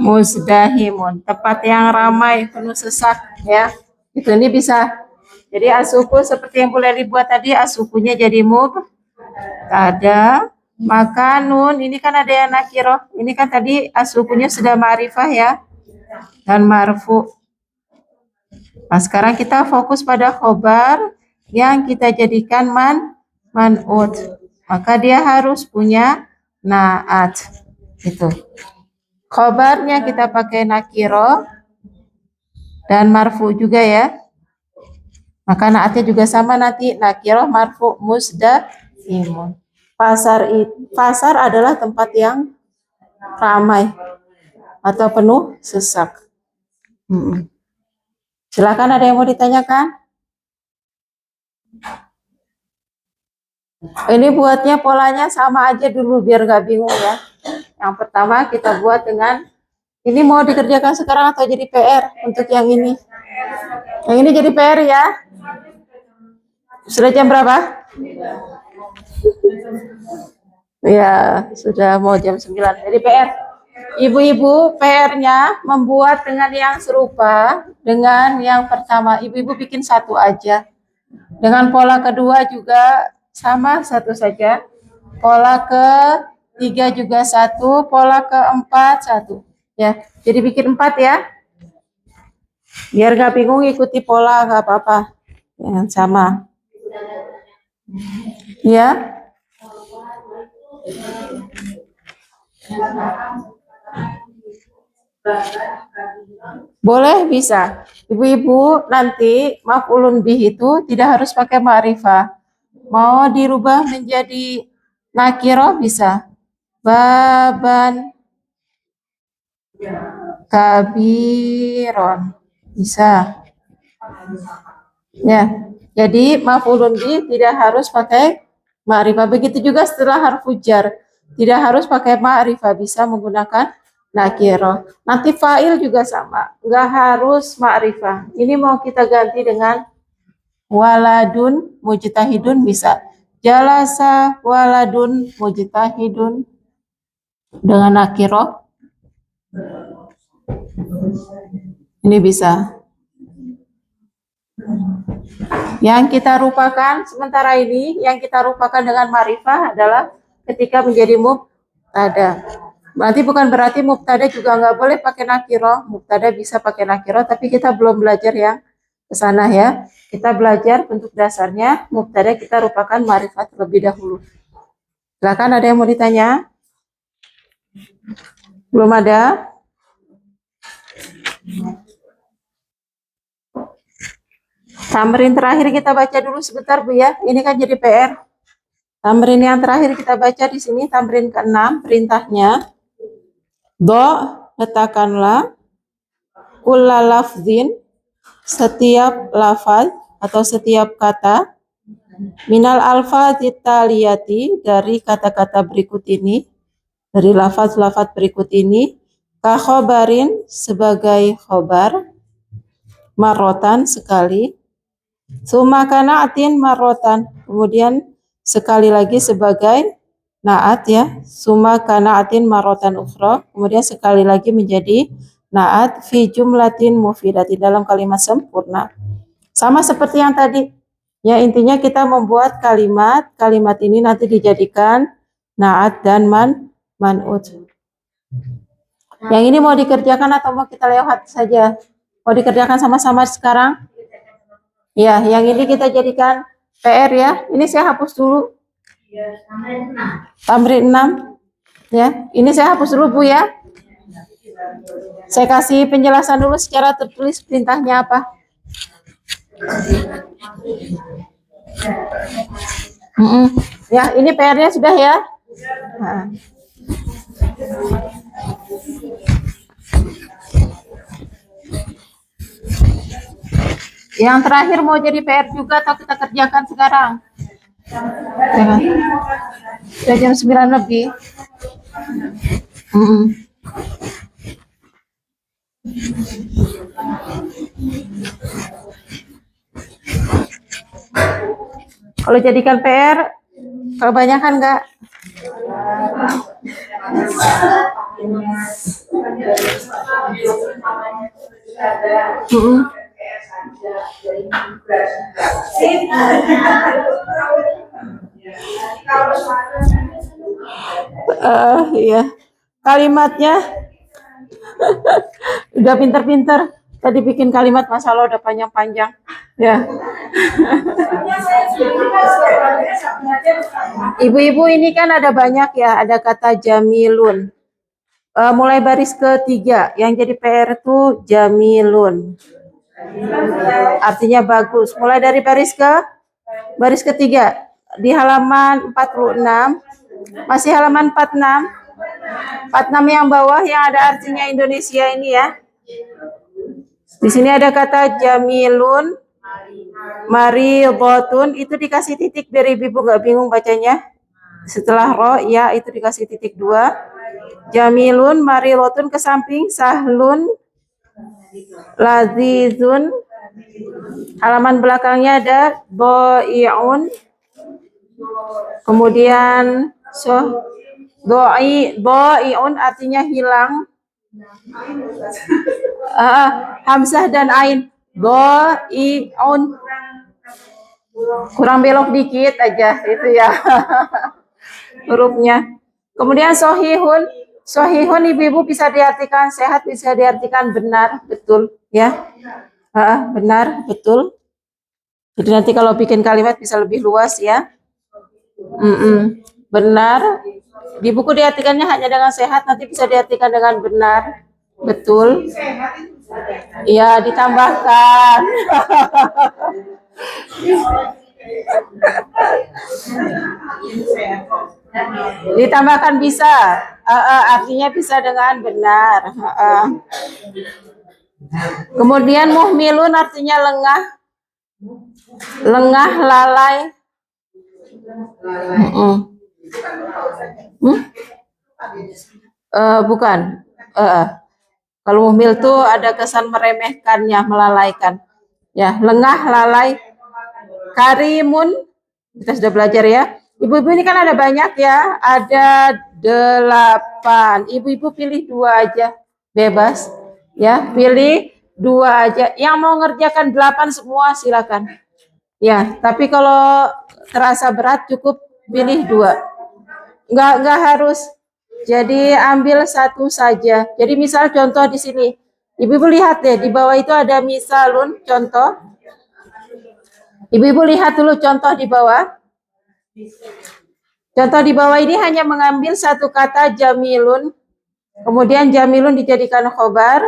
Muzdahimun, tempat yang ramai penuh sesak ya. Itu ini bisa. Jadi asuku seperti yang boleh dibuat tadi, asukunya jadi mubtada, makanun ini kan ada yang nakiroh. Ini kan tadi asukunya sudah ma'rifah ya. Dan marfu. Nah, sekarang kita fokus pada khobar yang kita jadikan man'ut. Maka dia harus punya naat. Itu. Khobarnya kita pakai nakiro dan marfu juga ya. Maka naatnya juga sama nanti nakiro marfu musdahimun. Pasar adalah tempat yang ramai atau penuh sesak. Silakan, ada yang mau ditanyakan? Ini buatnya polanya sama aja dulu biar gak bingung ya. Yang pertama kita buat dengan, ini mau dikerjakan sekarang atau jadi PR untuk yang ini? Yang ini jadi PR ya. Sudah jam berapa? Ya, sudah mau jam 9. Jadi PR. Ibu-ibu PR-nya membuat dengan yang serupa dengan yang pertama. Ibu-ibu bikin satu aja. Dengan pola kedua juga sama, satu saja. Pola ketiga juga satu, pola keempat satu. Ya, jadi bikin 4 ya. Biar gak bingung ikuti pola, gak apa-apa. Yang sama. Ya. Boleh, bisa. Ibu-ibu nanti maf'ulun bih itu tidak harus pakai ma'rifah. Mau dirubah menjadi nakiro bisa. Baban kabiron bisa. Ya. Jadi maf'ulun bih tidak harus pakai ma'rifah. Begitu juga setelah harfu jar. Tidak harus pakai ma'rifah, bisa menggunakan nakiro. Nanti fa'il juga sama, nggak harus ma'rifah. Ini mau kita ganti dengan waladun mujtahidun bisa. Jalasa waladun mujtahidun dengan nakiro. Ini bisa. Yang kita rupakan sementara ini, yang kita rupakan dengan ma'rifah adalah ketika menjadi mubtada. Berarti bukan berarti mubtada juga nggak boleh pakai nakiro. Mubtada bisa pakai nakiro, tapi kita belum belajar yang ke sana ya. Kita belajar bentuk dasarnya, mubtada kita rupakan ma'rifat terlebih dahulu. Silakan, ada yang mau ditanya? Belum ada? Tamrin terakhir kita baca dulu sebentar Bu ya. Ini kan jadi PR. Tamrin yang terakhir kita baca di sini, tamrin ke-6, perintahnya. Letakkanlah kulla lafzin, setiap lafaz atau setiap kata, minal alfazit taliyati, dari kata-kata berikut ini, dari lafaz-lafaz berikut ini, ka khobarin, sebagai khobar, marotan, sekali, summa kana'atin marotan, kemudian sekali lagi sebagai naat ya, summa kana'atin marotan ukhra, kemudian sekali lagi menjadi naat fi jumlatin mufidati, dalam kalimat sempurna. Sama seperti yang tadi. Ya, intinya kita membuat kalimat ini nanti dijadikan naat dan man'ut. Yang ini mau dikerjakan atau mau kita lewat saja? Mau dikerjakan sama-sama sekarang? Ya, yang ini kita jadikan PR ya. Ini saya hapus dulu. Tamrin 6. Ya, ini saya hapus dulu Bu ya. Saya kasih penjelasan dulu secara tertulis perintahnya apa. Ya, ini PR-nya sudah ya. Nah. Yang terakhir mau jadi PR juga atau kita kerjakan sekarang? Jangan. Sudah jam 9 lebih. Kalau jadikan PR, kebanyakan enggak? Iya. Kalimatnya udah pinter-pinter. Tadi bikin kalimat masalah udah panjang-panjang. Ya. Ibu-ibu ini kan ada banyak ya, ada kata jamilun. Mulai baris ketiga, yang jadi PR itu jamilun. Artinya bagus. Mulai dari baris ketiga di halaman 46. Masih halaman 46. 46 yang bawah yang ada artinya Indonesia ini ya. Di sini ada kata jamilun, maridotun, itu dikasih titik biar ibu nggak bingung bacanya. Setelah ro ya itu dikasih titik 2. Jamilun, maridotun ke samping, sahlun, lazizun. Halaman belakangnya ada boiun. Kemudian boiun artinya hilang. Hamzah dan ain. Boiun. Kurang belok dikit aja itu ya hurufnya. Kemudian sohihun. Sohihun ibu-ibu bisa diartikan sehat, bisa diartikan benar, betul ya. Benar, betul. Jadi nanti kalau bikin kalimat bisa lebih luas ya. Benar. Di buku diartikannya hanya dengan sehat, nanti bisa diartikan dengan benar, betul. Iya, ditambahkan. Ditambahkan bisa. Artinya bisa dengan benar. Kemudian muhmilun artinya lengah. Lengah, lalai. Bukan. Kalau muhmil itu ada kesan meremehkannya, melalaikan. Ya, lengah, lalai. Karimun, kita sudah belajar ya. Ibu-ibu ini kan ada banyak ya, ada 8. Ibu-ibu pilih 2 aja, bebas. Ya, pilih 2 aja. Yang mau ngerjakan 8 semua silakan. Ya, tapi kalau terasa berat cukup pilih 2. Enggak harus. Jadi ambil 1 saja. Jadi misal contoh di sini. Ibu-ibu lihat deh, di bawah itu ada misalun, contoh. Ibu-ibu lihat dulu contoh di bawah. Contoh di bawah ini hanya mengambil 1 kata jamilun. Kemudian jamilun dijadikan khobar.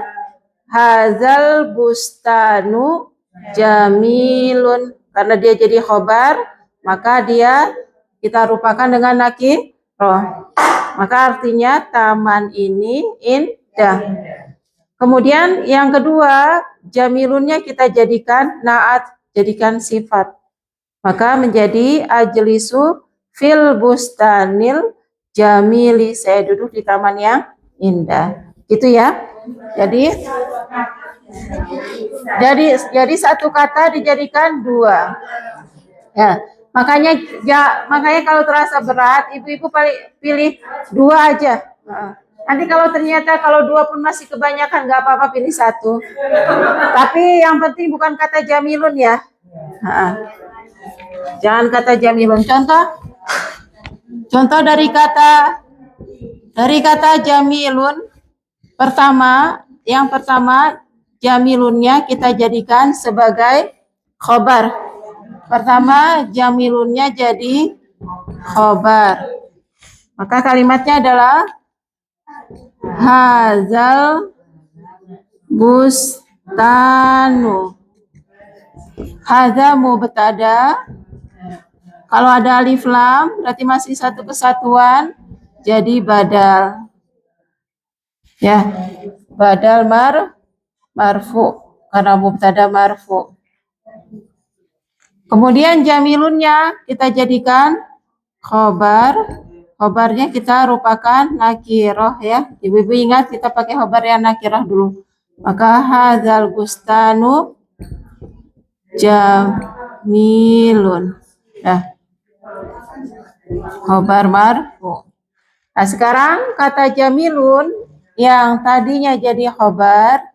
Hazal bustanu jamilun. Karena dia jadi khobar, maka dia kita rupakan dengan nakiroh. Maka artinya taman ini indah. Kemudian yang kedua, jamilunnya kita jadikan naat, jadikan sifat. Maka menjadi ajlisu fil bustanil jamili. Saya duduk di taman yang indah. Gitu ya. Jadi 1 kata dijadikan 2. Ya. Makanya kalau terasa berat, ibu-ibu pilih 2 aja. Nanti kalau ternyata kalau 2 pun masih kebanyakan, nggak apa-apa pilih 1. Tapi yang penting bukan kata jamilun ya. Jangan kata jamilun. Contoh dari kata jamilun. Yang pertama jamilunnya kita jadikan sebagai khobar. Pertama, jamilunnya jadi khobar. Maka kalimatnya adalah hazal bustanu. Haza mubtada. Kalau ada alif lam berarti masih 1 kesatuan, jadi badal. Ya, badal marfu karena mubtada marfu. Kemudian jamilunnya kita jadikan khobar. Khobarnya kita rupakan nakiroh ya. Ibu-ibu ingat kita pakai khobar yang nakiroh dulu. Maka hadzal bustanu jamilun. Nah, khobar marfu. Nah, sekarang kata jamilun yang tadinya jadi khobar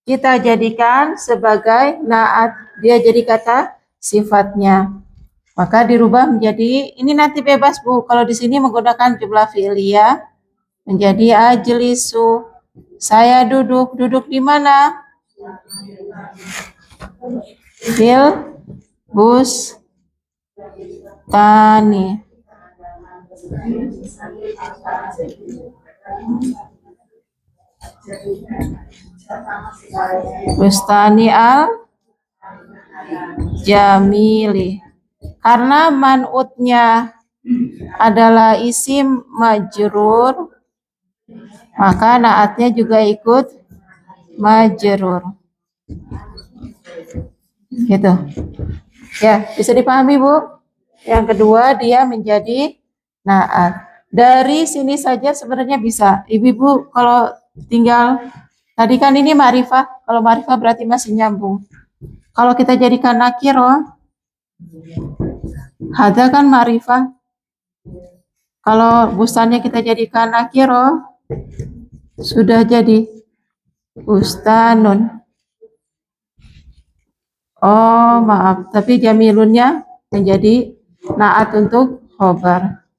kita jadikan sebagai naat. Dia jadi kata sifatnya. Maka dirubah menjadi, ini nanti bebas Bu, kalau di sini menggunakan jumlah fi'liyah menjadi ajlisu. Saya duduk di mana? Fil bus Tani. Bustani al jamili. Karena man'utnya adalah isim majrur, maka naatnya juga ikut majrur. Gitu. Ya, bisa dipahami, Bu? Yang kedua, dia menjadi naat. Dari sini saja sebenarnya bisa. Ibu-ibu kalau tinggal, tadi kan ini ma'rifah, kalau ma'rifah berarti masih nyambung. Kalau kita jadikan nakiro, hadza kan ma'rifah. Kalau bustannya kita jadikan nakiro, sudah jadi bustanun. Oh, maaf, tapi jamilunnya menjadi naat untuk khobar.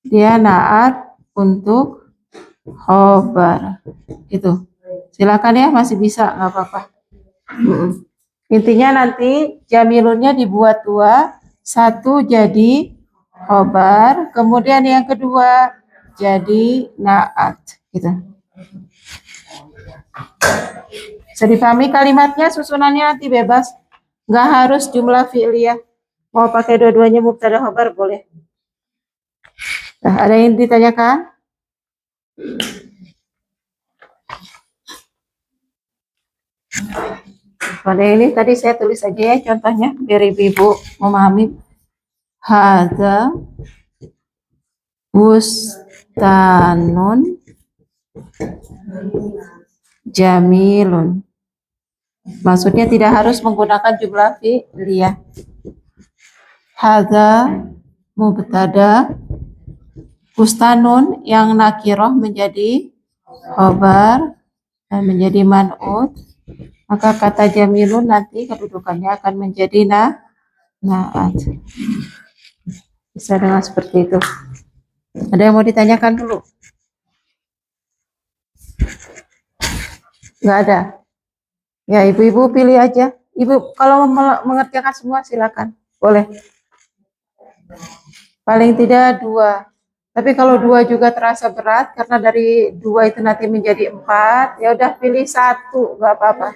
Dia naat untuk khobar. Gitu. Silakan ya, masih bisa, nggak apa-apa. Intinya nanti jamilunnya dibuat dua, satu jadi khobar, kemudian yang kedua jadi naat. Gitu. Bisa dipahami kalimatnya, susunannya nanti bebas. Nggak harus jumlah fi'liyah. Mau pakai dua-duanya mubtada khobar boleh. Nah, ada yang ditanyakan? Pada ini tadi saya tulis aja ya contohnya biar ibu memahami. Hadza bustanun jamilun. Maksudnya tidak harus menggunakan jumlah fi'liyah. Hadza mubtada, bustanun yang nakiroh menjadi khobar dan menjadi man'ut, maka kata jamilun nanti kedudukannya akan menjadi naat. Bisa dengan seperti itu. Ada yang mau ditanyakan dulu? Nggak ada? Ya, ibu-ibu pilih aja. Ibu kalau mengerjakan semua silakan, boleh. Paling tidak 2. Tapi kalau 2 juga terasa berat karena dari 2 itu nanti menjadi 4, ya udah pilih 1, nggak apa-apa.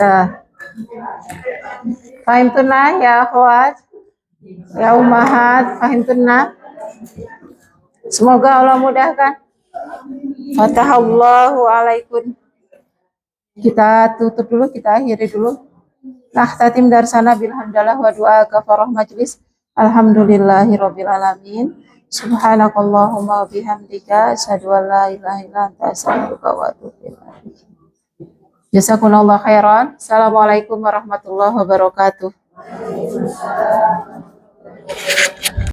Nah, fahimtunna ya akhwat, ya ummahat, fahimtunna. Semoga Allah mudahkan. Fatahallahu alaikum. Kita tutup dulu, kita akhiri dulu. Nah, tatim darsana bilhamdalillah wa du'a kafarah majlis. Alhamdulillahirabbil alamin. Subhanakallahumma wa bihamdika asyhadu an la ilaha illa anta astaghfiruka wa atubu ilaik. Jazakumullahu khairan. Assalamualaikum warahmatullahi wabarakatuh.